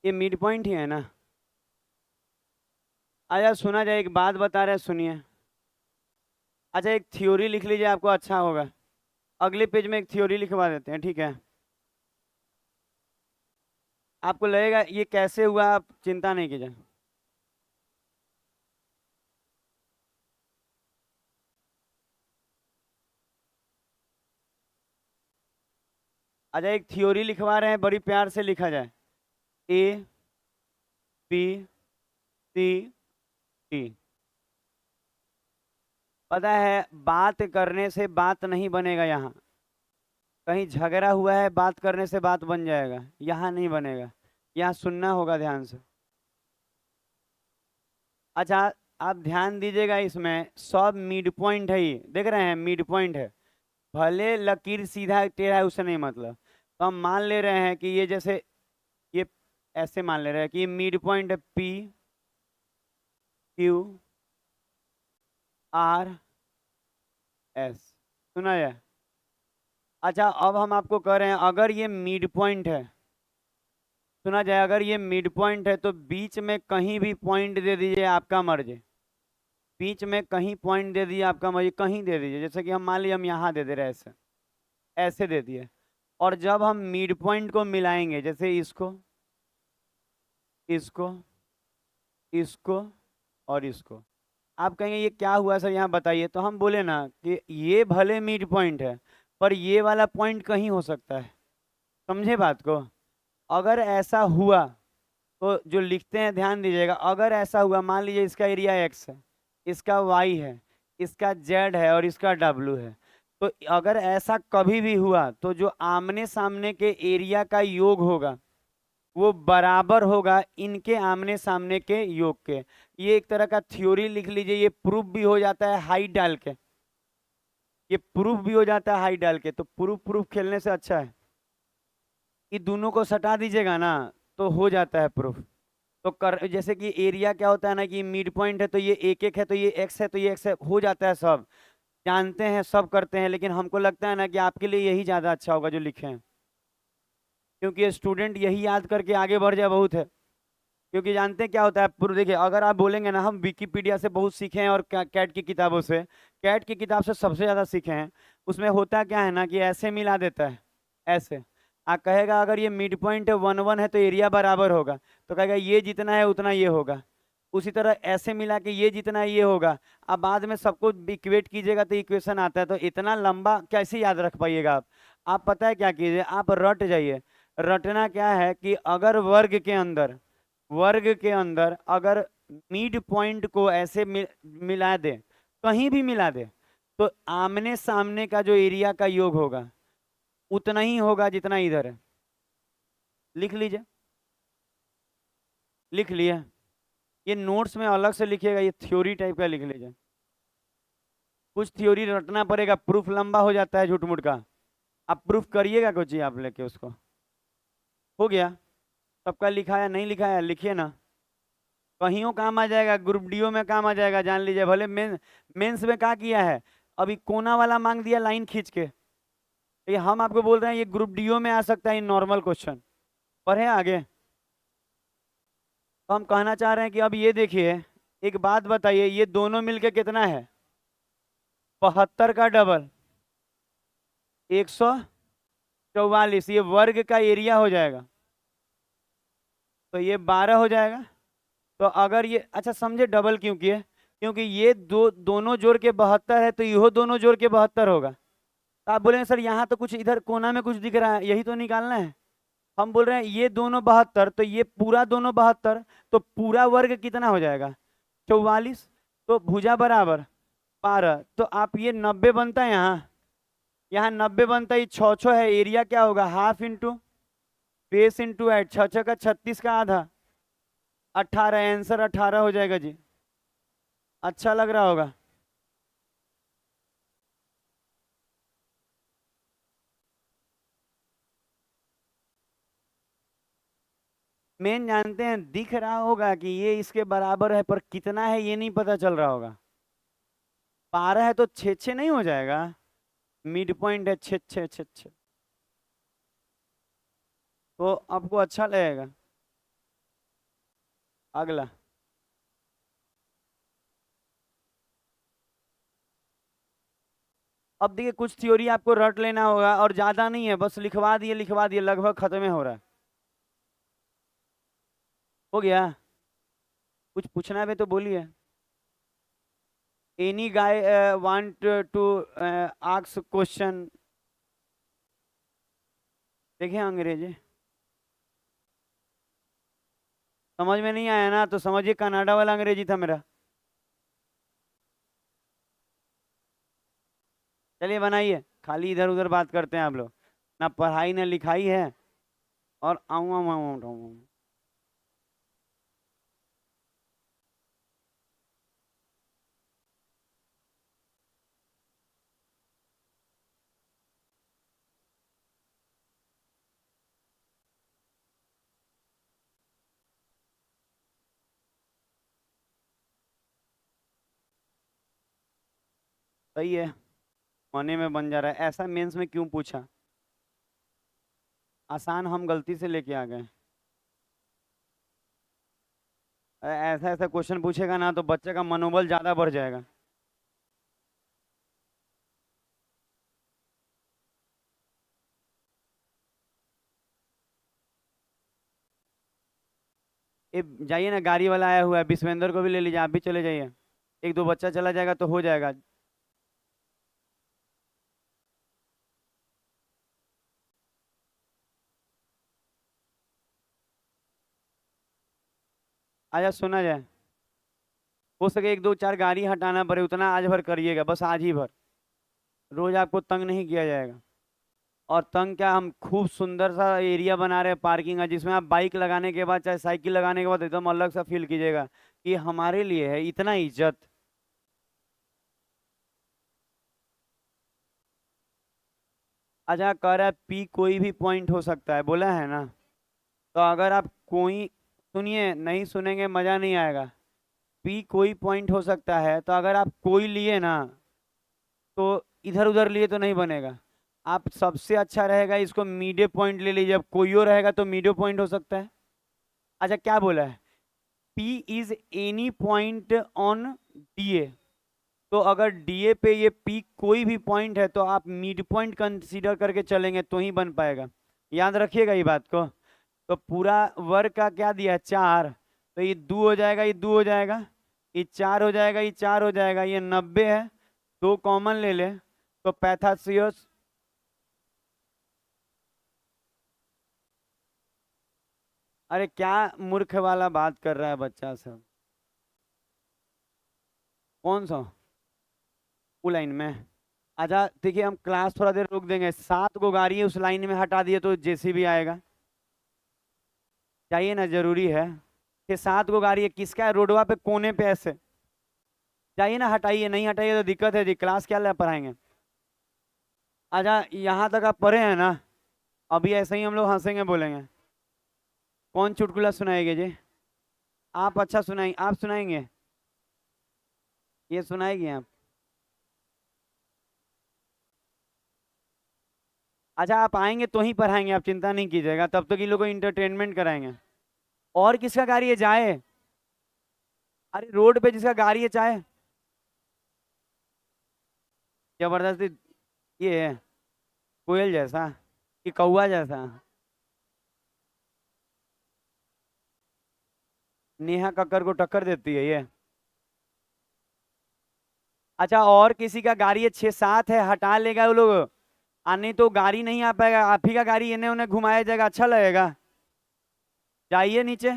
ये मिड पॉइंट ही है ना। अच्छा सुना जाए, एक बात बता रहे हैं, सुनिए। अच्छा एक थ्योरी लिख लीजिए, आपको अच्छा होगा। अगले पेज में एक थ्योरी लिखवा देते हैं, ठीक है? आपको लगेगा ये कैसे हुआ, आप चिंता नहीं कीजिए। अच्छा एक थ्योरी लिखवा रहे हैं, बड़ी प्यार से लिखा जाए। A B C D. पता है बात करने से बात नहीं बनेगा यहाँ। कहीं झगड़ा हुआ है, बात करने से बात बन जाएगा, यहाँ नहीं बनेगा। यहाँ सुनना होगा ध्यान से। अच्छा आप ध्यान दीजिएगा, इसमें सब मिड पॉइंट है, ये देख रहे हैं मिड पॉइंट है। भले लकीर सीधा टेढ़ा है उससे नहीं मतलब। तो हम मान ले रहे हैं कि ये जैसे, ये ऐसे मान ले रहे हैं कि ये मिड पॉइंट है, पी क्यू आर एस। सुना है? अच्छा अब हम आपको कह रहे हैं अगर ये मिड पॉइंट है, सुना जाए, अगर ये मिड पॉइंट है तो बीच में कहीं भी पॉइंट दे दीजिए, आपका मर्जी। बीच में कहीं पॉइंट दे दीजिए, आपका मर्जी, कहीं दे दीजिए। जैसे कि हम मान लीजिए हम यहाँ दे दे रहे हैं, ऐसे ऐसे दे दिए। और जब हम मिड पॉइंट को मिलाएंगे, जैसे इसको, इसको, इसको और इसको, आप कहेंगे ये क्या हुआ सर, यहाँ बताइए। तो हम बोले ना कि ये भले मिड पॉइंट है, पर ये वाला पॉइंट कहीं हो सकता है। समझे बात को? अगर ऐसा हुआ तो जो लिखते हैं ध्यान दीजिएगा, अगर ऐसा हुआ मान लीजिए इसका एरिया एक्स है, इसका वाई है, इसका जेड है और इसका डब्लू है, तो अगर ऐसा कभी भी हुआ तो जो आमने सामने के एरिया का योग होगा वो बराबर होगा इनके आमने सामने के योग के। ये एक तरह का थ्योरी लिख लीजिए, ये प्रूफ भी हो जाता है हाइट डाल के, ये प्रूफ भी हो जाता है हाइट डाल के। तो प्रूफ प्रूफ खेलने से अच्छा है कि दोनों को सटा दीजिएगा ना तो हो जाता है प्रूफ। तो कर जैसे कि एरिया क्या होता है ना कि मिड पॉइंट है तो ये एक एक है, तो ये एक्स है तो ये एक्स है, हो जाता है, सब जानते हैं सब करते हैं, लेकिन हमको लगता है ना कि आपके लिए यही ज्यादा अच्छा होगा जो लिखे हैं, क्योंकि स्टूडेंट यही याद करके आगे बढ़ जाए बहुत है। क्योंकि जानते हैं क्या होता है पूर्व, देखिए अगर आप बोलेंगे ना हम विकिपीडिया से बहुत सीखे हैं और कैट की किताबों से, कैट की किताब से सबसे ज्यादा सीखे हैं। उसमें होता क्या है ना कि ऐसे मिला देता है, ऐसे आ कहेगा अगर ये मिड पॉइंट है 1 1 है तो एरिया बराबर होगा, तो कहेगा ये जितना है उतना ये होगा। उसी तरह ऐसे मिला के ये जितना है ये होगा। अब बाद में सबको इक्वेट कीजिएगा तो इक्वेशन आता है, तो इतना लंबा कैसे याद रख पाइएगा आप पता है क्या कीजिए, आप रट जाइए। रटना क्या है कि अगर वर्ग के अंदर अगर मिड पॉइंट को ऐसे मिला दे, कहीं भी मिला दे, तो आमने सामने का जो एरिया का योग होगा उतना ही होगा जितना इधर है। लिख लीजिए, लिख लिया। ये नोट्स में अलग से लिखिएगा, ये थ्योरी टाइप का लिख लीजिए। कुछ थ्योरी रटना पड़ेगा, प्रूफ लंबा हो जाता है झूठ मूठ का। आप प्रूफ करिएगा कुछ ही आप लेके उसको। हो गया, सबका लिखाया नहीं लिखाया लिखिए ना, कहीं काम आ जाएगा, ग्रुप डीओ में काम आ जाएगा, जान लीजिए। भले मेंस में क्या किया है, अभी कोना वाला मांग दिया लाइन खींच के, ये हम आपको बोल रहे हैं ये ग्रुप डीओ में आ सकता है नॉर्मल क्वेश्चन। पढ़े आगे। तो हम कहना चाह रहे हैं कि अब ये देखिए, एक बात बताइए, ये दोनों मिलके कितना है, 72 का डबल 144, ये वर्ग का एरिया हो जाएगा, तो ये 12 हो जाएगा। तो अगर ये अच्छा समझे डबल क्यों किए, क्योंकि ये दोनों जोड़ के 72 है तो यहो दोनों जोड़ के 72 होगा। तो आप बोलेंगे सर यहाँ तो कुछ इधर कोना में कुछ दिख रहा है, यही तो निकालना है। हम बोल रहे हैं ये दोनों 72 तो ये पूरा दोनों 72, तो पूरा वर्ग कितना हो जाएगा 44, तो भुजा बराबर 12, तो आप ये 90 बनता है, यहाँ यहाँ 90 बनता है, ये छः छः है, एरिया क्या होगा half into base into eight, छः छः का 36 का आधा 18, आंसर 18 हो जाएगा जी। अच्छा लग रहा होगा। मेन जानते हैं दिख रहा होगा कि ये इसके बराबर है, पर कितना है ये नहीं पता चल रहा होगा। 12 है तो 6 6 नहीं हो जाएगा, मिड पॉइंट है 6 6 6 6, तो आपको अच्छा लगेगा। अगला, अब देखिए कुछ थ्योरी आपको रट लेना होगा और ज्यादा नहीं है, बस लिखवा दिए, लगभग खत्म ही हो रहा है। हो गया, कुछ पूछना है तो बोलिए। Any guy want to ask question. देखिए अंग्रेजी समझ में नहीं आया ना तो समझिए कनाडा वाला अंग्रेजी था मेरा। चलिए बनाइए, खाली इधर उधर बात करते हैं आप लोग, ना पढ़ाई ना लिखाई है, और आऊँ आऊँ आऊँ आऊँ। सही है, होने में बन जा रहा है। ऐसा मेंस में क्यों पूछा, आसान हम गलती से लेके आ गए। ऐसा ऐसा क्वेश्चन पूछेगा ना तो बच्चे का मनोबल ज्यादा बढ़ जाएगा। ये जाइए ना, गाड़ी वाला आया हुआ है, विश्वेंद्र को भी ले लीजिए, आप भी चले जाइए, एक दो बच्चा चला जाएगा तो हो जाएगा। अच्छा सुना जाए, हो सके एक दो चार गाड़ी हटाना पड़े, उतना आज भर करिएगा, बस आज ही भर। रोज आपको तंग नहीं किया जाएगा। और तंग क्या, हम खूब सुंदर सा एरिया बना रहे हैं पार्किंग का, जिसमें आप बाइक लगाने के बाद चाहे साइकिल लगाने के बाद एकदम अलग सा फील कीजिएगा कि हमारे लिए है इतना इज्जत। अच्छा कह रहा है पी कोई भी पॉइंट हो सकता है, बोला है ना। तो अगर आप कोई, सुनिए, नहीं सुनेंगे मजा नहीं आएगा। पी कोई पॉइंट हो सकता है, तो अगर आप कोई लिए ना, तो इधर उधर लिए तो नहीं बनेगा। आप सबसे अच्छा रहेगा इसको मीडियो पॉइंट ले लीजिए, जब कोई और रहेगा तो मीडियो पॉइंट हो सकता है। अच्छा क्या बोला है, P is any point on DA. तो अगर डीए पे ये पी कोई भी पॉइंट है, तो आप मिड पॉइंट कंसीडर करके चलेंगे तो ही बन पाएगा। याद रखिएगा ये बात को। तो पूरा वर्ग का क्या दिया है, 4। तो ये 2 हो जाएगा, ये 2 हो जाएगा, ये 4 हो जाएगा, ये 4 हो जाएगा, ये 90 है। 2 कॉमन ले ले, तो पैथासियस। अरे क्या मूर्ख वाला बात कर रहा है बच्चा सब। कौन सा, वो लाइन में। अच्छा देखिए, हम क्लास थोड़ा देर रोक देंगे, 7 गो गाड़ी है उस लाइन में, हटा दिए तो जेसीबी आएगा। चाहिए ना, जरूरी है कि 7 गो गाड़ी है, किसका है रोडवा पे कोने पे ऐसे। चाहिए ना, हटाइए, नहीं हटाइए तो दिक्कत है जी, क्लास क्या पढ़ाएंगे। अच्छा यहाँ तक आप पढ़े हैं ना, अभी ऐसे ही हम लोग हंसेंगे बोलेंगे। कौन चुटकुला सुनाएंगे जी। आप अच्छा सुनाएंगे, आप सुनाएंगे, ये सुनाएंगे आप। अच्छा आप आएंगे तो ही पढ़ाएंगे, आप चिंता नहीं कीजिएगा, तब तक इन लोगों को इंटरटेनमेंट कराएंगे। और किसका गाड़ी है जाए। अरे रोड पे जिसका गाड़ी है चाहे, जबरदस्ती। ये है कोयल जैसा कि कौआ जैसा। नेहा कक्कर को टक्कर देती है ये। अच्छा और किसी का गाड़ी है 6-7 है, हटा लेगा वो लोग। नहीं तो गाड़ी नहीं आ पाएगा, आप ही का गाड़ी इन्हें उन्हें घुमाया जाएगा, अच्छा लगेगा। जाइए नीचे।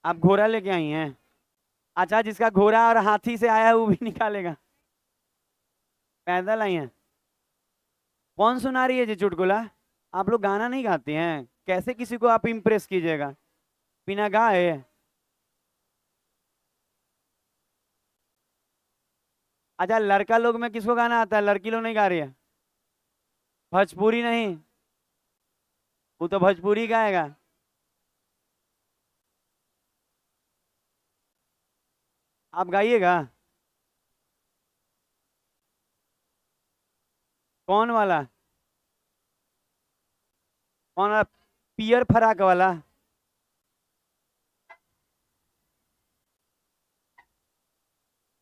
आप घोड़ा लेके आई हैं। अच्छा जिसका घोड़ा और हाथी से आया है वो भी निकालेगा। पैदल आई हैं। कौन सुना रही है जी चुटकुला। आप लोग गाना नहीं गाते हैं, कैसे किसी को आप इम्प्रेस कीजिएगा बिना गाए। अच्छा लड़का लोग में किसको गाना आता है, लड़की लोग नहीं गा रही है। भोजपुरी नहीं, वो तो भोजपुरी गाएगा। आप गाइएगा। कौन वाला, कौन वाला, पियर फराक वाला।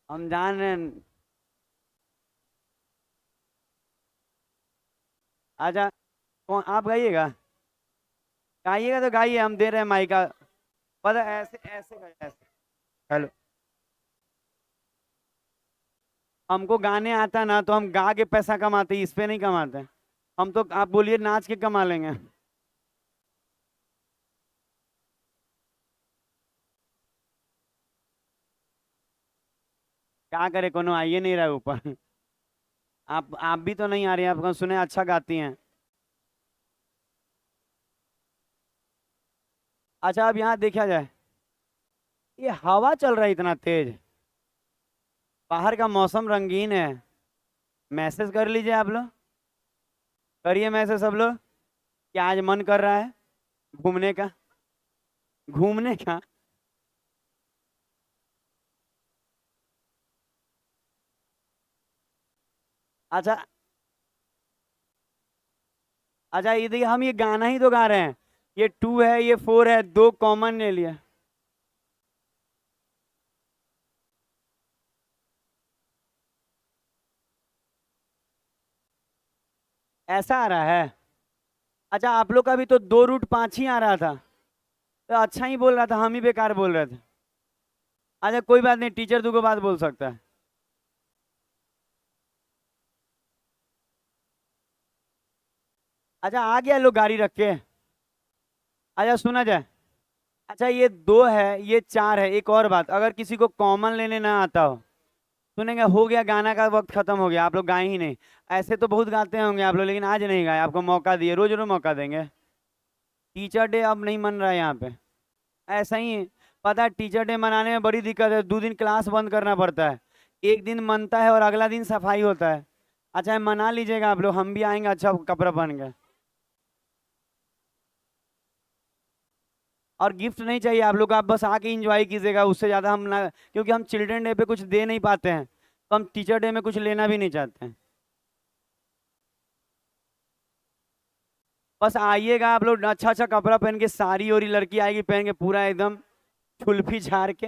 हम जान रहे हैं। अच्छा कौन, आप गाइएगा। गाइएगा तो गाइए, हम दे रहे हैं माइका। पता है, ऐसे ऐसे गाइए, ऐसे। हेलो। हमको गाने आता ना तो हम गा के पैसा कमाते, इस पे नहीं कमाते। हम तो आप बोलिए नाच के कमा लेंगे। क्या करे, कोनो आइए नहीं रहा है ऊपर। आप भी तो नहीं आ रही हैं, आपको सुने अच्छा गाती हैं। अच्छा अब यहाँ देखा जाए, ये हवा चल रहा है इतना तेज, बाहर का मौसम रंगीन है। मैसेज कर लीजिए आप लोग, करिए मैसेज सब लोग, कि आज मन कर रहा है घूमने का, घूमने का। अच्छा। अच्छा ये देखिए, हम ये गाना ही तो गा रहे हैं, ये 2 है, ये 4 है, 2 कॉमन ले लिया। ऐसा आ रहा है। अच्छा आप लोग का भी तो 2 रूट 5 ही आ रहा था, तो अच्छा ही बोल रहा था, हम ही बेकार बोल रहे थे। अच्छा कोई बात नहीं, टीचर 2 को बात बोल सकता है। अच्छा आ गया लो गाड़ी रख के। अच्छा सुना जाए। अच्छा ये दो है, ये चार है। एक और बात, अगर किसी को कॉमन लेने ना आता हो, सुनेंगे हो गया गाना का वक्त खत्म हो गया, आप लोग गाए ही नहीं। ऐसे तो बहुत गाते होंगे आप लोग, लेकिन आज नहीं गाए, आपको मौका दिए, रोज रोज मौका देंगे। टीचर डे अब नहीं मन रहा है यहाँ पे। ऐसा ही है। पता है टीचर डे मनाने में बड़ी दिक्कत है, 2 दिन क्लास बंद करना पड़ता है। एक दिन मनता है और अगला दिन सफाई होता है। अच्छा मना लीजिएगा आप लोग, हम भी आएंगे अच्छा कपड़ा पहन के। और गिफ्ट नहीं चाहिए आप लोग, आप बस आके एंजॉय कीजिएगा, उससे ज़्यादा हम ना, क्योंकि हम चिल्ड्रन डे पे कुछ दे नहीं पाते हैं, तो हम टीचर डे में कुछ लेना भी नहीं चाहते हैं। बस आइएगा आप लोग अच्छा अच्छा कपड़ा पहन के, साड़ी और लड़की आएगी पहन के पूरा एकदम छुल्फी झाड़ के।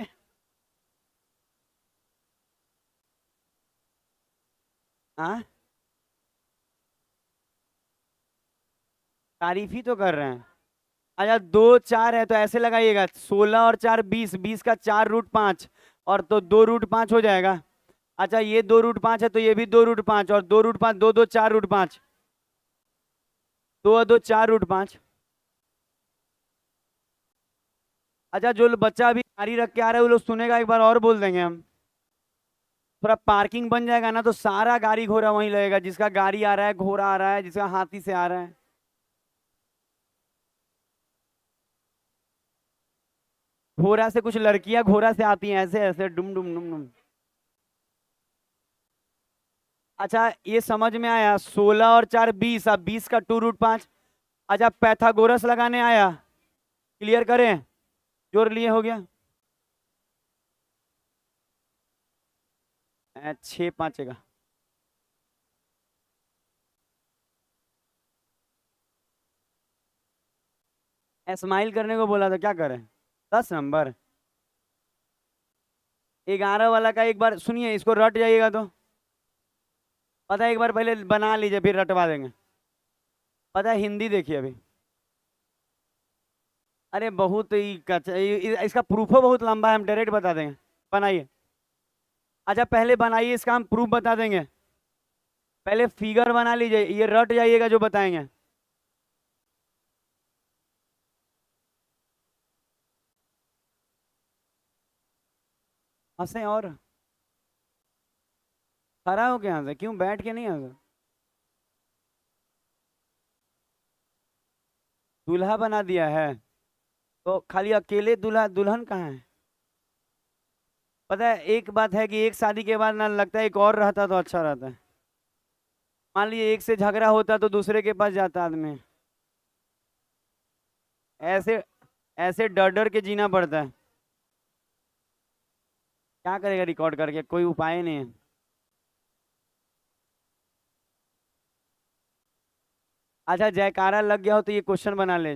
हाँ तारीफ ही तो कर रहे हैं। अच्छा दो चार है तो ऐसे लगाइएगा, 16 और 4 20, 20 का 4 रूट 5, और तो 2 रूट 5 हो जाएगा। अच्छा ये 2 रूट 5 है तो ये भी 2 रूट 5, और 2 रूट 5, दो दो 4 रूट 5, दो और दो 4 रूट 5। अच्छा जो बच्चा अभी गाड़ी रख के आ रहा है वो लोग सुनेगा, एक बार और बोल देंगे हम। थोड़ा पार्किंग बन जाएगा ना तो सारा गाड़ी घोड़ा वहीं लगेगा, जिसका गाड़ी आ रहा है, घोड़ा आ रहा है, जिसका हाथी से आ रहा है। घोड़ा से कुछ लड़कियां घोड़ा से आती हैं ऐसे ऐसे डुम डुम डुम डुम। अच्छा ये समझ में आया, 16 और 4 20, अब 20 का 2 रूट 5। अच्छा पैथागोरस लगाने आया, क्लियर करें, जोड़ लिए हो गया। 6 5 का। स्माइल करने को बोला तो क्या करें। 10 नंबर। 11 वाला का एक बार सुनिए, इसको रट जाइएगा तो। पता है एक बार पहले बना लीजिए फिर रटवा देंगे। पता है हिंदी देखिए अभी। अरे बहुत ही कच्चा, इसका प्रूफो बहुत लंबा है, हम डायरेक्ट बता देंगे। बनाइए। अच्छा पहले बनाइए, इसका हम प्रूफ बता देंगे। पहले फिगर बना लीजिए, ये रट जाइएगा जो बताएंगे। हंसे और खड़ा हो के हंसे, क्यों बैठ के नहीं हंसे। दूल्हा बना दिया है तो खाली अकेले दूल्हा, दुल्हन कहाँ है। पता है एक बात है कि एक शादी के बाद ना लगता है एक और रहता तो अच्छा रहता है। मान लीजिए एक से झगड़ा होता तो दूसरे के पास जाता आदमी। ऐसे ऐसे डर डर के जीना पड़ता है। क्या करेगा रिकॉर्ड करके, कोई उपाय नहीं है। अच्छा जयकारा लग गया हो तो ये क्वेश्चन बना ले।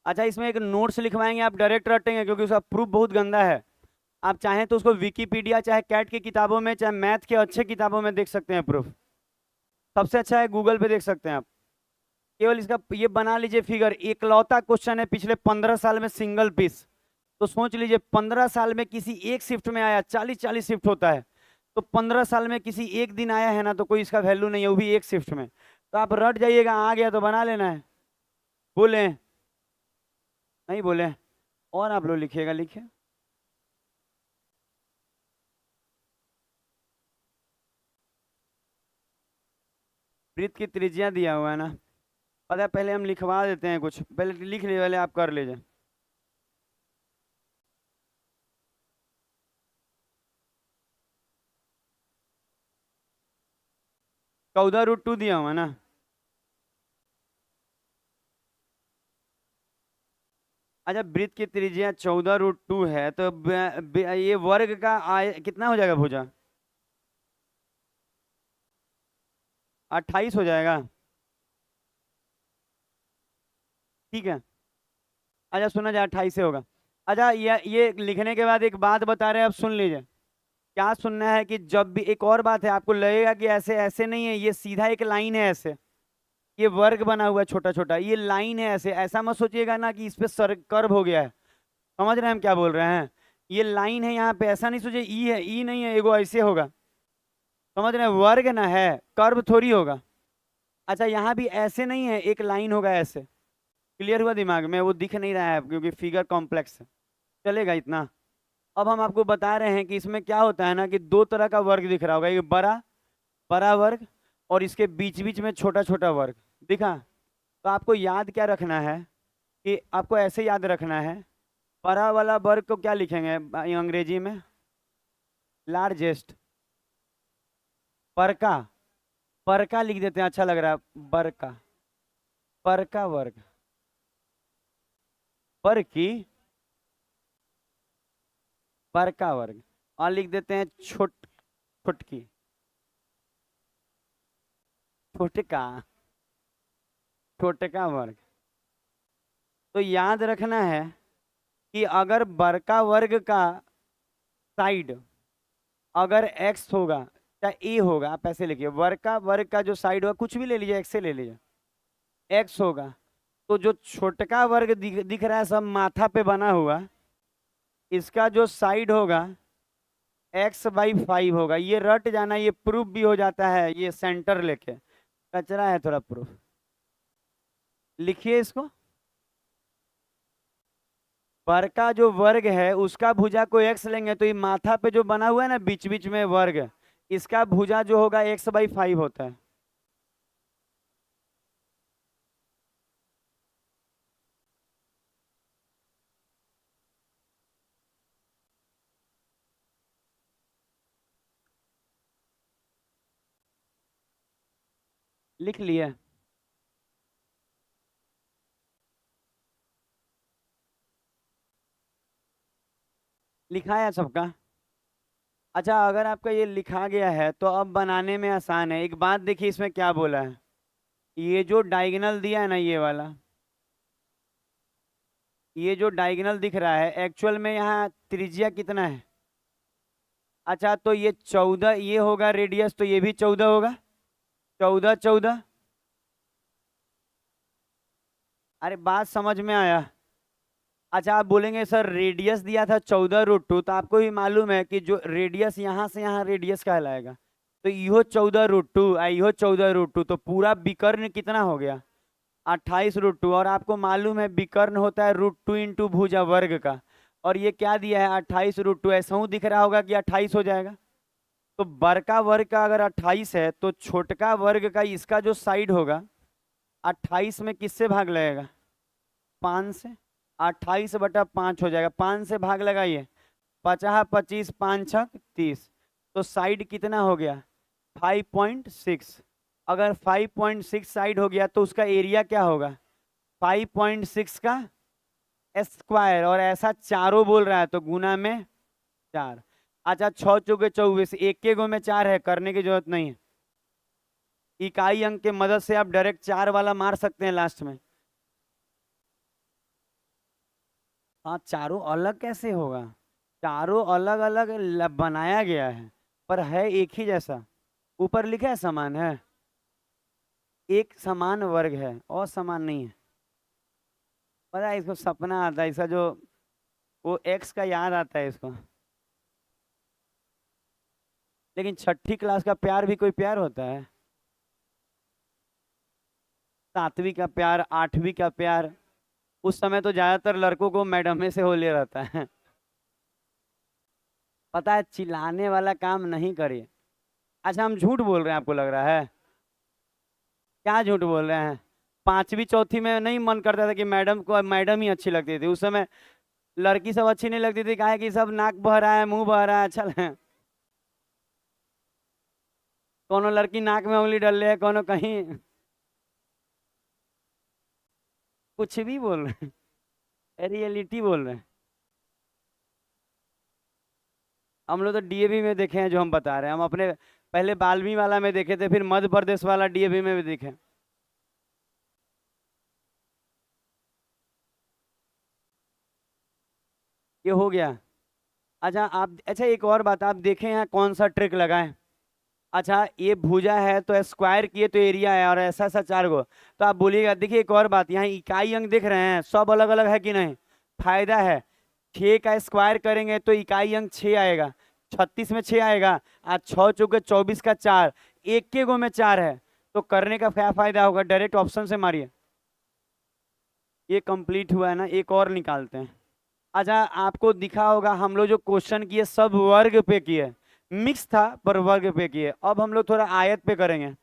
अच्छा इसमें एक नोट्स लिखवाएंगे, आप डायरेक्ट रटेंगे क्योंकि उसका प्रूफ बहुत गंदा है। आप चाहें तो उसको विकीपीडिया चाहे कैट की किताबों में चाहे मैथ के अच्छे किताबों में देख सकते हैं प्रूफ। सबसे अच्छा है गूगल पे देख सकते हैं आप। केवल इसका ये बना लीजिए फिगर, इकलौता क्वेश्चन है पिछले 15 साल में सिंगल पीस। तो सोच लीजिए 15 साल में किसी एक शिफ्ट में आया, 40 40 शिफ्ट होता है, तो 15 साल में किसी एक दिन आया है ना, तो कोई इसका वैल्यू नहीं है, वो भी एक शिफ्ट में। तो आप रट जाइएगा, आ गया तो बना लेना है। बोले नहीं बोले। और आप लोग लिखिएगा, लिखिए। वृत्त की त्रिज्या दिया हुआ है ना। पता है पहले हम लिखवा देते हैं कुछ, पहले लिख लीजिए, पहले आप कर लीजिए। 14 रूट 2 दिया हुआ है ना। अच्छा वृत्त की त्रिज्या 14 रूट 2 है तो ये वर्ग का आय कितना हो जाएगा भुजा। 28 हो जाएगा। ठीक है। अच्छा सुना जाए 28 से होगा। अच्छा ये लिखने के बाद एक बात बता रहे हैं, अब सुन लीजिए। क्या सुनना है कि जब भी, एक और बात है, आपको लगेगा कि ऐसे ऐसे नहीं है, ये सीधा एक लाइन है ऐसे। ये वर्ग बना हुआ है छोटा छोटा, ये लाइन है, ऐसे ऐसा मत सोचिएगा ना कि इस पे सर कर्व हो गया है। समझ रहे हैं हम क्या बोल रहे हैं? ये लाइन है यहाँ पे, ऐसा नहीं सोचिए ई है, ई नहीं है, एगो ऐसे होगा। समझ रहे हैं? वर्ग ना है, कर्व थोड़ी होगा। अच्छा यहाँ भी ऐसे नहीं है, एक लाइन होगा ऐसे। क्लियर हुआ दिमाग में? वो दिख नहीं रहा है क्योंकि फिगर कॉम्प्लेक्स है। चलेगा इतना? अब हम आपको बता रहे हैं कि इसमें क्या होता है ना, कि दो तरह का वर्ग दिख रहा होगा, एक बड़ा बड़ा वर्ग और इसके बीच बीच में छोटा छोटा वर्ग दिखा। तो आपको याद क्या रखना है, कि आपको ऐसे याद रखना है, बड़ा वाला वर्ग को क्या लिखेंगे अंग्रेजी में? लार्जेस्ट। परका, परका लिख देते हैं, अच्छा लग रहा है, बरका, परका वर्ग। पर की, परका वर्ग। और लिख देते हैं छुटकी, छोटका, छोटका वर्ग। तो याद रखना है कि अगर बड़का वर्ग का साइड अगर एक्स होगा चाहे ए होगा, आप ऐसे लिखिए, बड़का वर्ग का जो साइड होगा, कुछ भी ले लीजिए, एक्स से ले लीजिए, एक्स होगा, तो जो छोटका वर्ग दिख रहा है सब माथा पे बना हुआ, इसका जो साइड होगा x/5 होगा। ये रट जाना, ये प्रूफ भी हो जाता है, ये सेंटर लेके कचरा है थोड़ा प्रूफ। लिखिए इसको, पर का जो वर्ग है उसका भुजा को x लेंगे तो ये माथा पे जो बना हुआ है ना बीच बीच में वर्ग, इसका भुजा जो होगा x/5 होता है। लिख लिए? लिखा है सबका? अच्छा अगर आपका ये लिखा गया है तो अब बनाने में आसान है। एक बात देखिए इसमें क्या बोला है, ये जो डायगोनल दिया है ना, ये वाला, ये जो डायगोनल दिख रहा है एक्चुअल में यहाँ त्रिज्या कितना है? अच्छा तो ये 14 ये होगा रेडियस, तो ये भी 14 होगा, 14 14। अरे बात समझ में आया? अच्छा आप बोलेंगे सर रेडियस दिया था 14√2, तो आपको भी मालूम है कि जो रेडियस यहाँ से यहाँ रेडियस कहलाएगा, तो इहो 14√2 इहो 14√2, तो पूरा विकर्ण कितना हो गया? 28√2। और आपको मालूम है विकर्ण होता है √2 इंटू भुजा वर्ग का, और ये क्या दिया है 28√2, ऐसा हूँ दिख रहा होगा कि 28 हो जाएगा। तो बड़का वर्ग का अगर 28 है तो छोटका वर्ग का इसका जो साइड होगा 28 में किससे भाग लगेगा? 5 से। 28/5 हो जाएगा, 5 से भाग लगाइए, 50 25 5 6 30, तो साइड कितना हो गया? 5.6। अगर 5.6 साइड हो गया तो उसका एरिया क्या होगा? 5.6 का स्क्वायर, और ऐसा चारों बोल रहा है तो गुना में 4। अच्छा 6 चौके 24, एक के गो में 4 है, करने की जरूरत नहीं है, इकाई अंक के मदद से आप डायरेक्ट 4 वाला मार सकते हैं लास्ट में। हाँ चारों अलग कैसे होगा? चारों अलग अलग बनाया गया है पर है एक ही जैसा। ऊपर लिखा है समान है, एक समान वर्ग है और समान नहीं है। पता है इसको सपना आता है इसका, जो वो एक्स का याद आता है इसको। लेकिन छठी क्लास का प्यार भी कोई प्यार होता है? सातवीं का प्यार, आठवीं का प्यार, उस समय तो ज्यादातर लड़कों को मैडम से हो ले रहता है। पता है चिल्लाने वाला काम नहीं करिए। अच्छा हम झूठ बोल रहे हैं आपको लग रहा है? क्या झूठ बोल रहे हैं? पांचवी चौथी में नहीं मन करता था कि मैडम को मैडम ही अच्छी लगती थी? उस समय लड़की सब अच्छी नहीं लगती थी, काहे कि सब नाक बह रहा है मुंह बह रहा है, अच्छा लगे। कोनो लड़की नाक में उंगली डाल ले है, कोनो कहीं, कुछ भी बोल रहे हैं, रियलिटी बोल रहे हैं। हम लोग तो डीएवी में देखे हैं जो हम बता रहे हैं, हम अपने पहले 12वीं वाला में देखे थे, फिर मध्य प्रदेश वाला डीएवी में भी देखे। ये हो गया। अच्छा आप, अच्छा एक और बात, आप देखें यहाँ कौन सा ट्रिक लगाएं? अच्छा ये भुजा है तो स्क्वायर किए तो एरिया है, और ऐसा ऐसा चार गो। तो आप बोलिएगा, देखिए एक और बात, यहाँ इकाई अंक दिख रहे हैं, सब अलग अलग है कि नहीं? फायदा है। 6 का स्क्वायर करेंगे तो इकाई अंक 6 आएगा, 36 में 6 आएगा। आज 6 चौके 24 का 4, एक के गो में 4 है। तो करने का क्या फायदा होगा, डायरेक्ट ऑप्शन से मारिए। ये कंप्लीट हुआ है ना, एक और निकालते हैं। अच्छा आपको दिखा होगा हम लोग जो क्वेश्चन किए सब वर्ग पे किए, मिक्स था पर वर्ग पे किए। अब हम लोग थोड़ा आयत पे करेंगे,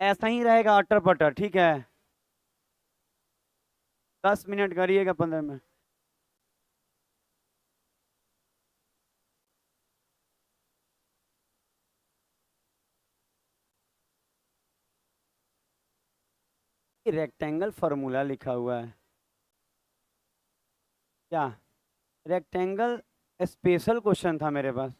ऐसा ही रहेगा अटर पटर, ठीक है? 10 मिनट करिएगा, 15 मिनट। रेक्टेंगल फॉर्मूला लिखा हुआ है क्या? रेक्टेंगल स्पेशल क्वेश्चन था मेरे पास।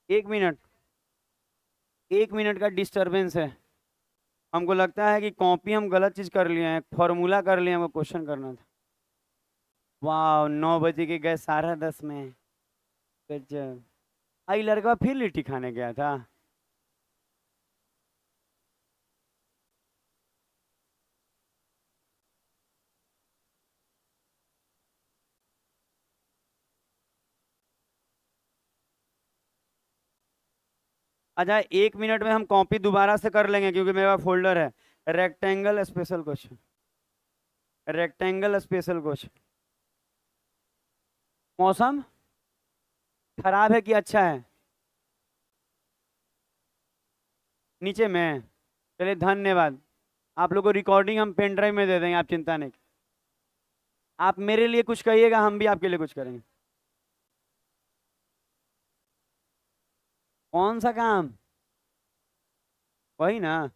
1 मिनट, 1 मिनट का डिस्टरबेंस है। हमको लगता है कि कॉपी हम गलत चीज कर लिए हैं, फॉर्मूला कर लिए, हमको क्वेश्चन करना था। वाह, 9 बजे के गए 10:30 में। गजब। आई लड़का फिर लिट्टी खाने गया था। अच्छा 1 मिनट में हम कॉपी दोबारा से कर लेंगे क्योंकि मेरा फोल्डर है। Rectangle special question, rectangle special question. मौसम खराब है कि अच्छा है? नीचे में। चलिए धन्यवाद। आप लोग को रिकॉर्डिंग हम पेन ड्राइव में दे देंगे, आप चिंता नहीं। आप मेरे लिए कुछ कहिएगा, हम भी आपके लिए कुछ करेंगे। कौन सा काम? वही ना।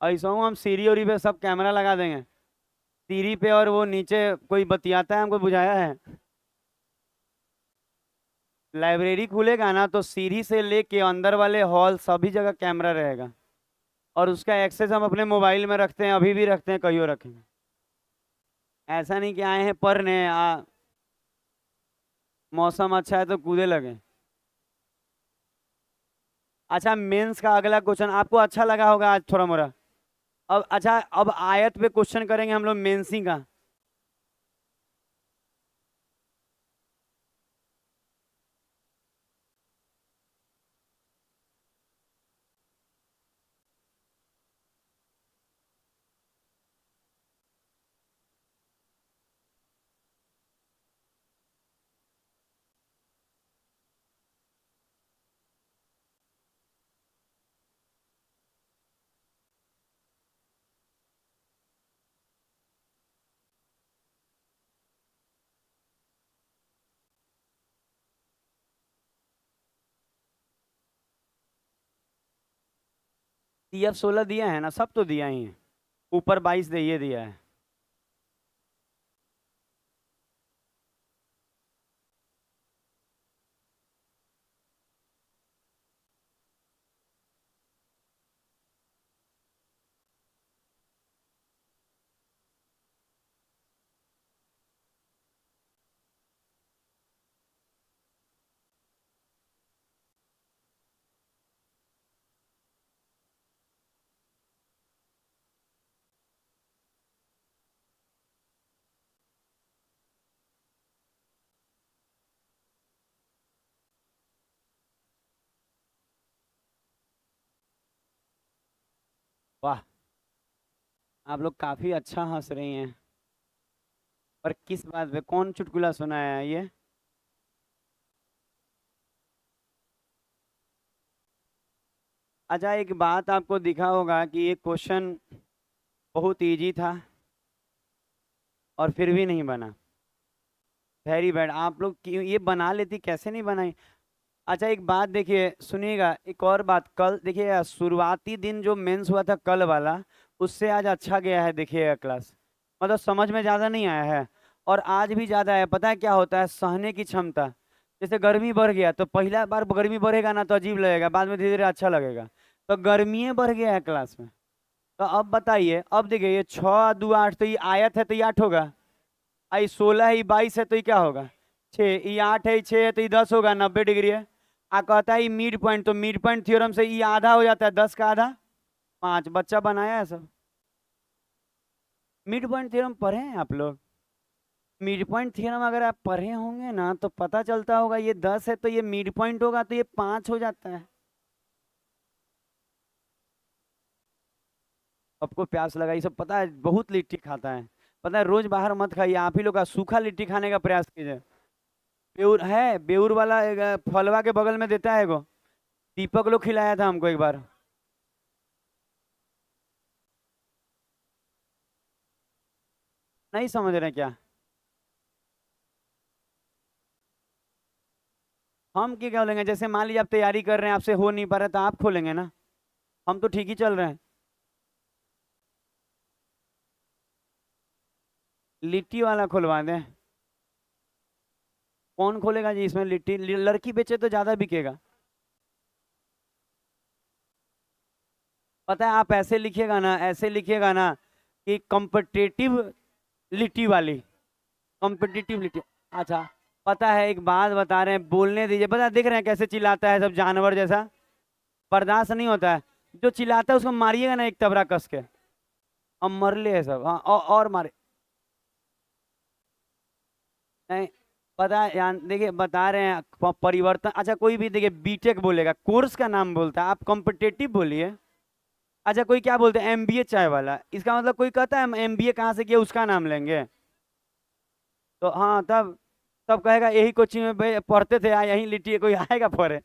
ऐसा हूँ, हम सीढ़ी उरी पे सब कैमरा लगा देंगे, सीढ़ी पे, और वो नीचे कोई बतियाता है हमको बुझाया है। लाइब्रेरी खुलेगा ना तो सीढ़ी से लेके अंदर वाले हॉल सभी जगह कैमरा रहेगा, और उसका एक्सेस हम अपने मोबाइल में रखते हैं, अभी भी रखते हैं, कहियो रखेंगे। ऐसा नहीं कि आए हैं पढ़ने मौसम अच्छा है तो कूदे लगे। अच्छा मेंस का अगला क्वेश्चन आपको अच्छा लगा होगा आज थोड़ा मोरा। अब अच्छा, अब आयत पे क्वेश्चन करेंगे हम लोग मेंसी का। TF 16 दिया है ना, सब तो दिया ही है। ऊपर 22 दे ये दिया है। वाह, आप लोग काफी अच्छा हंस रही हैं। पर किस बात पे, कौन चुटकुला सुनाया है ये? अच्छा एक बात आपको दिखा होगा कि ये क्वेश्चन बहुत इजी था और फिर भी नहीं बना। वेरी बैड, आप लोग क्यों ये बना लेती, कैसे नहीं बनाई? अच्छा एक बात देखिए, सुनिएगा एक और बात, कल देखिए शुरुआती दिन जो मेंस हुआ था कल वाला, उससे आज अच्छा गया है, देखिएगा क्लास। मतलब समझ में ज़्यादा नहीं आया है, और आज भी ज़्यादा है। पता है क्या होता है, सहने की क्षमता। जैसे गर्मी बढ़ गया तो पहला बार गर्मी बढ़ेगा ना तो अजीब लगेगा, बाद में धीरे धीरे अच्छा लगेगा। तो गर्मी बढ़ गया है क्लास में। तो अब बताइए, अब देखिए ये 6 2 8, तो ये आयत है तो ये 8 होगा। आई 16 है, 22 है, तो ये क्या होगा 6, ये 8 है, 6 है, तो ये 10 होगा, 90 डिग्री है। आ कहता है मिड पॉइंट, तो मिड पॉइंट थ्योरम से ये आधा हो जाता है, 10 का आधा 5। बच्चा बनाया है सब। मिड पॉइंट थ्योरम पढ़े हैं आप लोग? मिड पॉइंट थ्योरम अगर आप पढ़े होंगे ना तो पता चलता होगा, ये 10 है तो ये मिड पॉइंट होगा तो ये 5 हो जाता है। आपको प्यास लगा, ये सब पता है, बहुत लिट्टी खाता है। पता है, रोज बाहर मत खाइए, आप ही लोग का सूखा लिट्टी खाने का प्रयास कीजिए। बेउर है, बेउर वाला एक, फलवा के बगल में देता है एगो, दीपक लोग खिलाया था हमको एक बार। नहीं समझ रहे क्या? हम क्या खोलेंगे? जैसे मान लीजिए आप तैयारी कर रहे हैं, आपसे हो नहीं पा रहा तो आप खोलेंगे ना। हम तो ठीक ही चल रहे हैं। लिट्टी वाला खुलवा दें। कौन खोलेगा जी इसमें लिट्टी? लड़की बेचे तो ज्यादा बिकेगा। पता है, आप ऐसे लिखिएगा ना, ऐसे लिखिएगा ना कि कॉम्पिटिटिव लिट्टी वाली, कॉम्पिटिटिव लिट्टी। अच्छा, पता है एक बात बता रहे हैं, बोलने दीजिए। पता है, देख रहे हैं कैसे चिल्लाता है सब जानवर जैसा, बर्दाश्त नहीं होता है। जो चिल्लाता है उसको मारिएगा ना एक तबरा कस के। हम मरले है सब, हाँ, और मारे। नहीं, पता है यार, देखिए बता रहे हैं परिवर्तन। अच्छा, कोई भी देखिए बीटेक बोलेगा, कोर्स का नाम बोलता है, आप कॉम्पिटिटिव बोलिए। अच्छा, कोई क्या बोलते हैं, एमबीए चाय वाला, इसका मतलब कोई कहता है हम एमबीए कहाँ से किया उसका नाम लेंगे? तो हाँ, तब तब कहेगा यही कोचिंग में पढ़ते थे, यही लिट्टी, कोई आएगा पढ़े?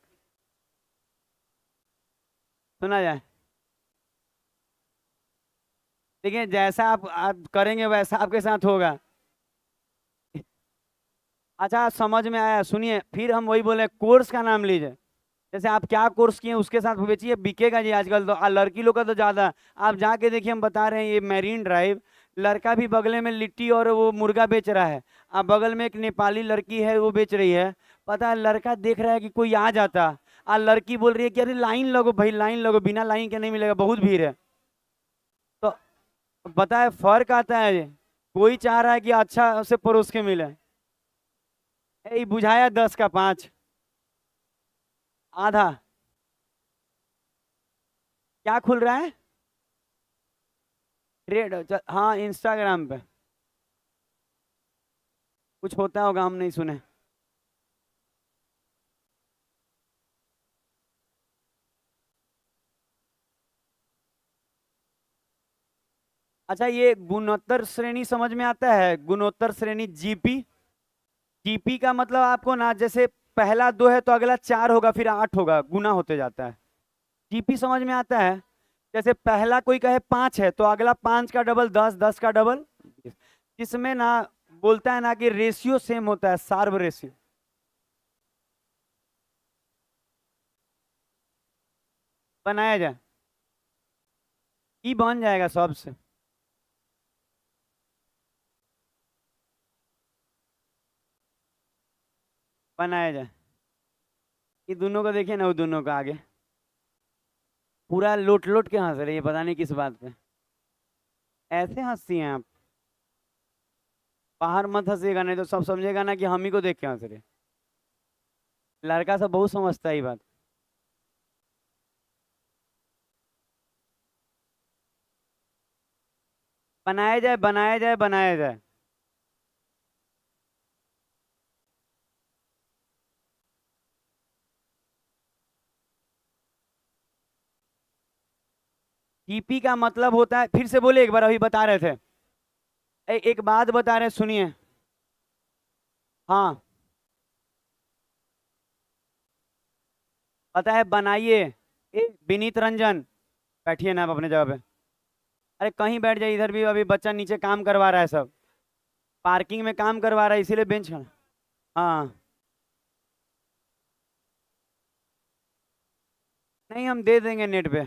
सुना जाए। देखिए, जैसा आप करेंगे वैसा आपके साथ होगा। अच्छा, समझ में आया, सुनिए, फिर हम वही बोले, कोर्स का नाम लीजिए। जैसे आप क्या कोर्स किए उसके साथ बेचिए, बिकेगा जी आजकल तो। लड़की लोग का तो ज्यादा। आप जाके देखिए, हम बता रहे हैं, ये मैरीन ड्राइव, लड़का भी बगले में लिट्टी और वो मुर्गा बेच रहा है। अब बगल में एक नेपाली लड़की है, वो बेच रही है। पता है, लड़का देख रहा है कि कोई आ जाता, लड़की बोल रही है कि अरे लाइन लगो भाई, लाइन लगो, बिना लाइन के नहीं मिलेगा, बहुत भीड़ है। तो पता है फर्क आता है, कोई चाह रहा है कि अच्छा से परोस के मिले। ए बुझाया 10 का 5, आधा। क्या खुल रहा है? रेड, हाँ, इंस्टाग्राम पे कुछ होता होगा, हम नहीं सुने। अच्छा, ये गुणोत्तर श्रेणी समझ में आता है? गुणोत्तर श्रेणी, जीपी। जीपी का मतलब आपको ना, जैसे पहला 2 है तो अगला 4 होगा, फिर 8 होगा, गुना होते जाता है। जीपी समझ में आता है? जैसे पहला कोई कहे 5 है तो अगला 5 का डबल 10, 10 का डबल 20। इसमें ना बोलता है ना कि रेशियो सेम होता है, सार्व रेशियो। बनाया जाए, ई बन जाएगा सबसे। बनाया जाए, ये दोनों को देखिए ना, वो दोनों का आगे पूरा लोट लोट के हंस रहे हैं, पता नहीं किस बात पे। ऐसे हंसती हैं आप? बाहर मत हंसिएगा, नहीं तो सब समझेगा ना कि हम ही को देख के हंस रहे। लड़का सब बहुत समझता है ये बात। बनाया जाए, बनाया जाए, बनाया जाए। टीपी का मतलब होता है, फिर से बोले एक बार, अभी बता रहे थे। एक बात बता रहे, सुनिए। हाँ, पता है, बनाइए। विनीत रंजन, बैठिए ना आप अपने जगह पे। अरे कहीं बैठ जाइए, इधर भी अभी बच्चा नीचे काम करवा रहा है सब, पार्किंग में काम करवा रहा है, इसीलिए बेंच खड़ा। हाँ, नहीं, हम दे देंगे नेट पे।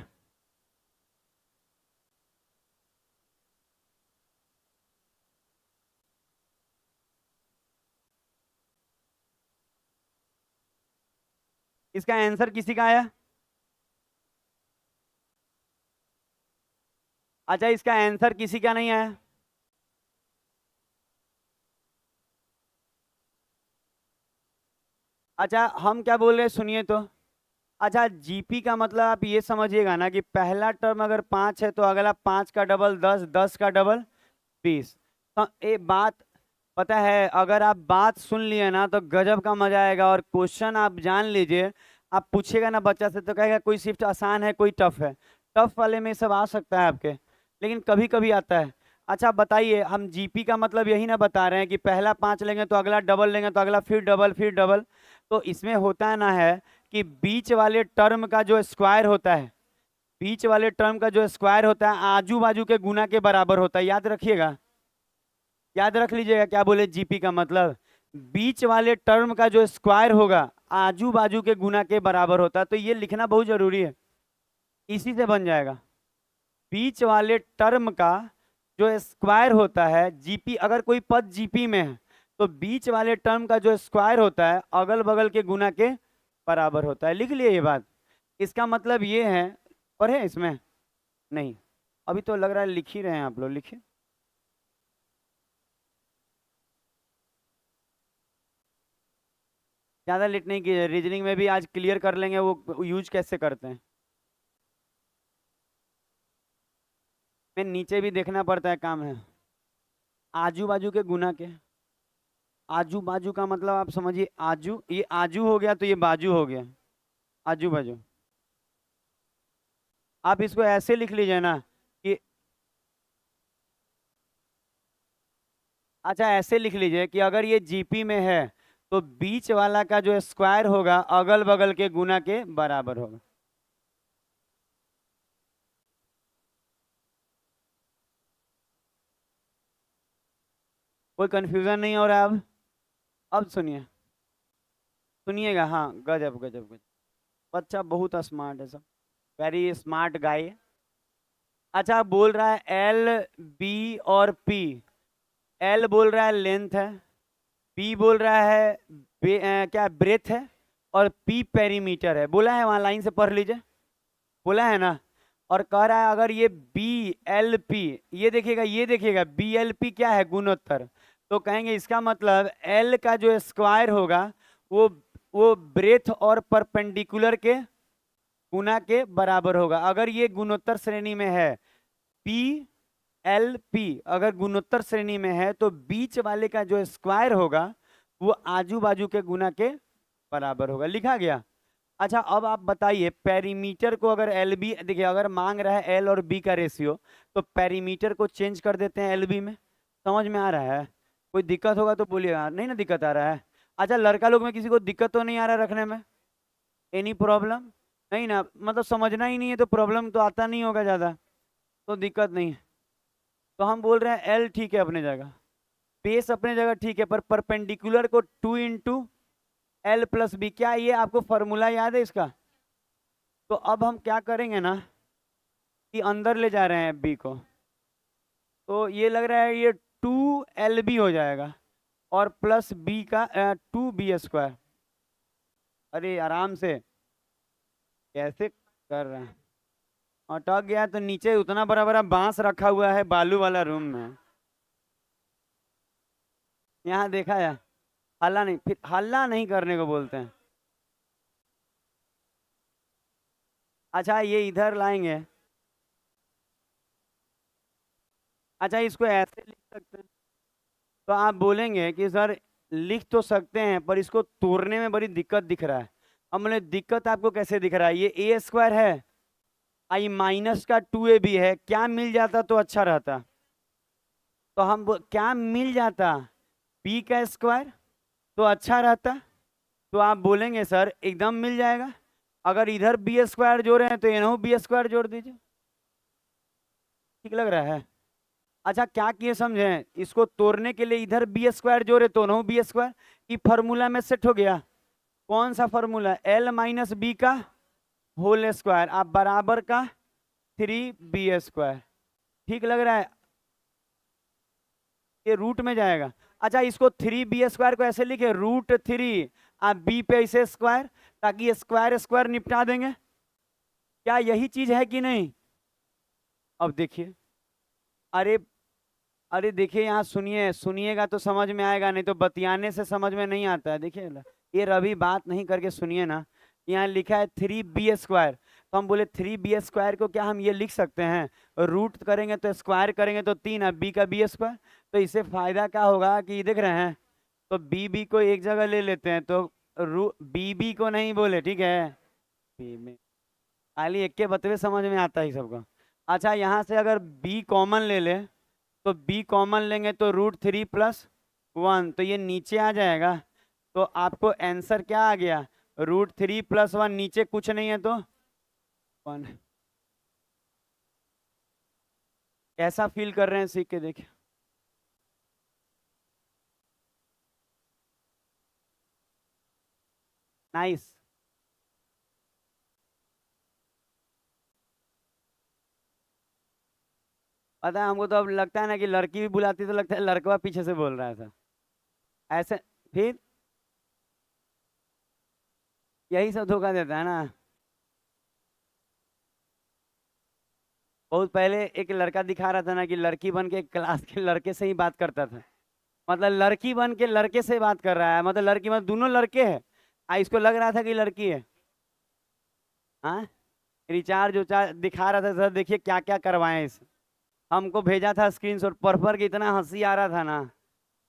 इसका आंसर किसी का आया? अच्छा, इसका आंसर किसी का नहीं आया? अच्छा हम क्या बोल रहे हैं सुनिए तो। अच्छा जीपी का मतलब आप ये समझिएगा ना कि पहला टर्म अगर 5 है तो अगला 5 का डबल 10, 10 का डबल 20। तो ये बात पता है, अगर आप बात सुन लिए ना तो गजब का मजा आएगा। और क्वेश्चन आप जान लीजिए, आप पूछेगा ना बच्चा से तो कहेगा कोई शिफ्ट आसान है कोई टफ है। टफ वाले में सब आ सकता है आपके, लेकिन कभी कभी आता है। अच्छा बताइए, हम जीपी का मतलब यही ना बता रहे हैं कि पहला 5 लेंगे तो अगला डबल लेंगे तो अगला फिर डबल फिर डबल। तो इसमें होता है ना है कि बीच वाले टर्म का जो स्क्वायर होता है, बीच वाले टर्म का जो स्क्वायर होता है आजू बाजू के गुना के बराबर होता है, याद रखिएगा। याद रख लीजिएगा क्या बोले, जीपी का मतलब बीच वाले टर्म का जो स्क्वायर होगा आजू बाजू के गुना के बराबर होता है। तो ये लिखना बहुत जरूरी है, इसी से बन जाएगा। बीच वाले टर्म का जो स्क्वायर होता है, जीपी अगर कोई पद जीपी में है तो बीच वाले टर्म का जो स्क्वायर होता है अगल बगल के गुना के बराबर होता है। लिख लिए ये बात। इसका मतलब ये है, पढ़े इसमें नहीं, अभी तो लग रहा है लिख ही रहे हैं आप लोग, लिखिए। ज़्यादा लेट नहीं कीजिए, रीजनिंग में भी आज क्लियर कर लेंगे वो यूज कैसे करते हैं। मैं नीचे भी देखना पड़ता है, काम है। आजू बाजू के गुना के, आजू बाजू का मतलब आप समझिए, आजू ये आजू हो गया तो ये बाजू हो गया, आजू बाजू। आप इसको ऐसे लिख लीजिए ना कि, अच्छा ऐसे लिख लीजिए कि अगर ये जीपी में है तो बीच वाला का जो स्क्वायर होगा अगल बगल के गुना के बराबर होगा। कोई कंफ्यूजन नहीं हो रहा है अब सुनिए, सुनिएगा। हाँ गजब गजब गजब, बच्चा बहुत स्मार्ट है सब, वेरी स्मार्ट गाय। अच्छा बोल रहा है एल बी और पी। एल बोल रहा है लेंथ है, बी बोल रहा है क्या ब्रेथ है, और पी पेरीमीटर है। बोला है वहां, लाइन से पढ़ लीजिए, बोला है ना। और कह रहा है अगर ये बी एल पी, ये देखिएगा ये देखिएगा बी एल पी क्या है, गुणोत्तर। तो कहेंगे इसका मतलब एल का जो स्क्वायर होगा वो वो ब्रेथ और परपेंडिकुलर के गुना के बराबर होगा। अगर ये गुणोत्तर श्रेणी में है, पी एल पी अगर गुणोत्तर श्रेणी में है तो बीच वाले का जो स्क्वायर होगा वो आजू बाजू के गुना के बराबर होगा। लिखा गया। अच्छा अब आप बताइए, पेरीमीटर को अगर एल बी, देखिए अगर मांग रहा है एल और बी का रेशियो तो पेरीमीटर को चेंज कर देते हैं एल बी में। समझ में आ रहा है? कोई दिक्कत होगा तो बोलिएगा, नहीं ना दिक्कत आ रहा है। अच्छा लड़का लोग में किसी को दिक्कत तो नहीं आ रहा रखने में? Any problem? नहीं ना, मतलब समझना ही नहीं है तो प्रॉब्लम तो आता नहीं होगा ज़्यादा, तो दिक्कत नहीं है। तो हम बोल रहे हैं एल ठीक है अपने जगह, बेस अपने जगह ठीक है, पर परपेंडिकुलर को 2 × L + B, क्या ये आपको फॉर्मूला याद है इसका? तो अब हम क्या करेंगे ना कि अंदर ले जा रहे हैं बी को, तो ये लग रहा है ये 2 LB हो जाएगा और प्लस बी का 2B²। अरे आराम से, कैसे कर रहे हैं? अटक गया तो नीचे उतना बड़ा बड़ा बांस रखा हुआ है बालू वाला रूम में, यहाँ देखा है। हल्ला नहीं, फिर हल्ला नहीं करने को बोलते हैं। अच्छा ये इधर लाएंगे। अच्छा इसको ऐसे लिख सकते हैं, तो आप बोलेंगे कि सर लिख तो सकते हैं पर इसको तोड़ने में बड़ी दिक्कत दिख रहा है। अब बोले दिक्कत आपको कैसे दिख रहा है, ये A² है, आई माइनस का 2AB है, क्या मिल जाता तो अच्छा रहता। तो हम क्या मिल जाता, B का स्क्वायर, तो अच्छा रहता। तो आप बोलेंगे सर एकदम मिल जाएगा, अगर इधर B² जोड़े हैं तो इन्हों B² जोड़ दीजिए। ठीक लग रहा है? अच्छा क्या किए समझे, इसको तोड़ने के लिए इधर B² जोड़े तो इन्हों B², ये फॉर्मूला में सेट हो गया। कौन सा फॉर्मूला? L - B का होल स्क्वायर आप बराबर का 3B²। ठीक लग रहा है? ये रूट में जाएगा। अच्छा इसको 3B² को ऐसे लिखे √3, आप बी पे ऐसे स्क्वायर, ताकि स्क्वायर स्क्वायर निपटा देंगे। क्या यही चीज है कि नहीं? अब देखिए, अरे अरे देखिए यहाँ सुनिए, सुनिएगा तो समझ में आएगा, नहीं तो बतियाने से समझ में नहीं आता है। देखिए ये रवि बात नहीं करके सुनिए ना। यहाँ लिखा है 3b² तो हम बोले 3b² को क्या हम ये लिख सकते हैं, रूट करेंगे तो स्क्वायर करेंगे तो 3 है, b का b²। तो इससे फायदा क्या होगा कि देख रहे हैं, तो बी को एक जगह ले लेते हैं, तो रू बी को नहीं बोले, ठीक है। बी में खाली एक के बतवे समझ में आता है सबको। अच्छा, यहाँ से अगर b कॉमन ले ले, तो b कॉमन लेंगे तो √3+1, तो ये नीचे आ जाएगा। तो आपको आंसर क्या आ गया, √3+1, नीचे कुछ नहीं है तो 1। कैसा फील कर रहे हैं सीख के देखिए। नाइस। पता है हमको तो अब लगता है ना कि लड़की भी बुलाती तो लगता है लड़का पीछे से बोल रहा था ऐसे। फिर यही सब धोखा देता है ना। बहुत पहले एक लड़का दिखा रहा था ना कि लड़की बन के क्लास के लड़के से ही बात करता था। मतलब लड़की बन के लड़के से बात कर रहा है, मतलब लड़की मतलब दोनों लड़के हैं। इसको लग रहा था कि लड़की है। हाँ, रिचार्ज उचार्ज दिखा रहा था, सर देखिए क्या क्या करवाएं इस। हमको भेजा था स्क्रीनशॉट पर कि इतना हंसी आ रहा था ना।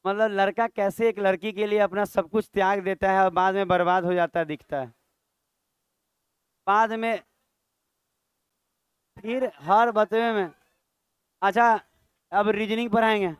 मतलब लड़का कैसे एक लड़की के लिए अपना सब कुछ त्याग देता है और बाद में बर्बाद हो जाता दिखता है बाद में। फिर हर बतवे में। अच्छा, अब रीजनिंग पढ़ाएंगे।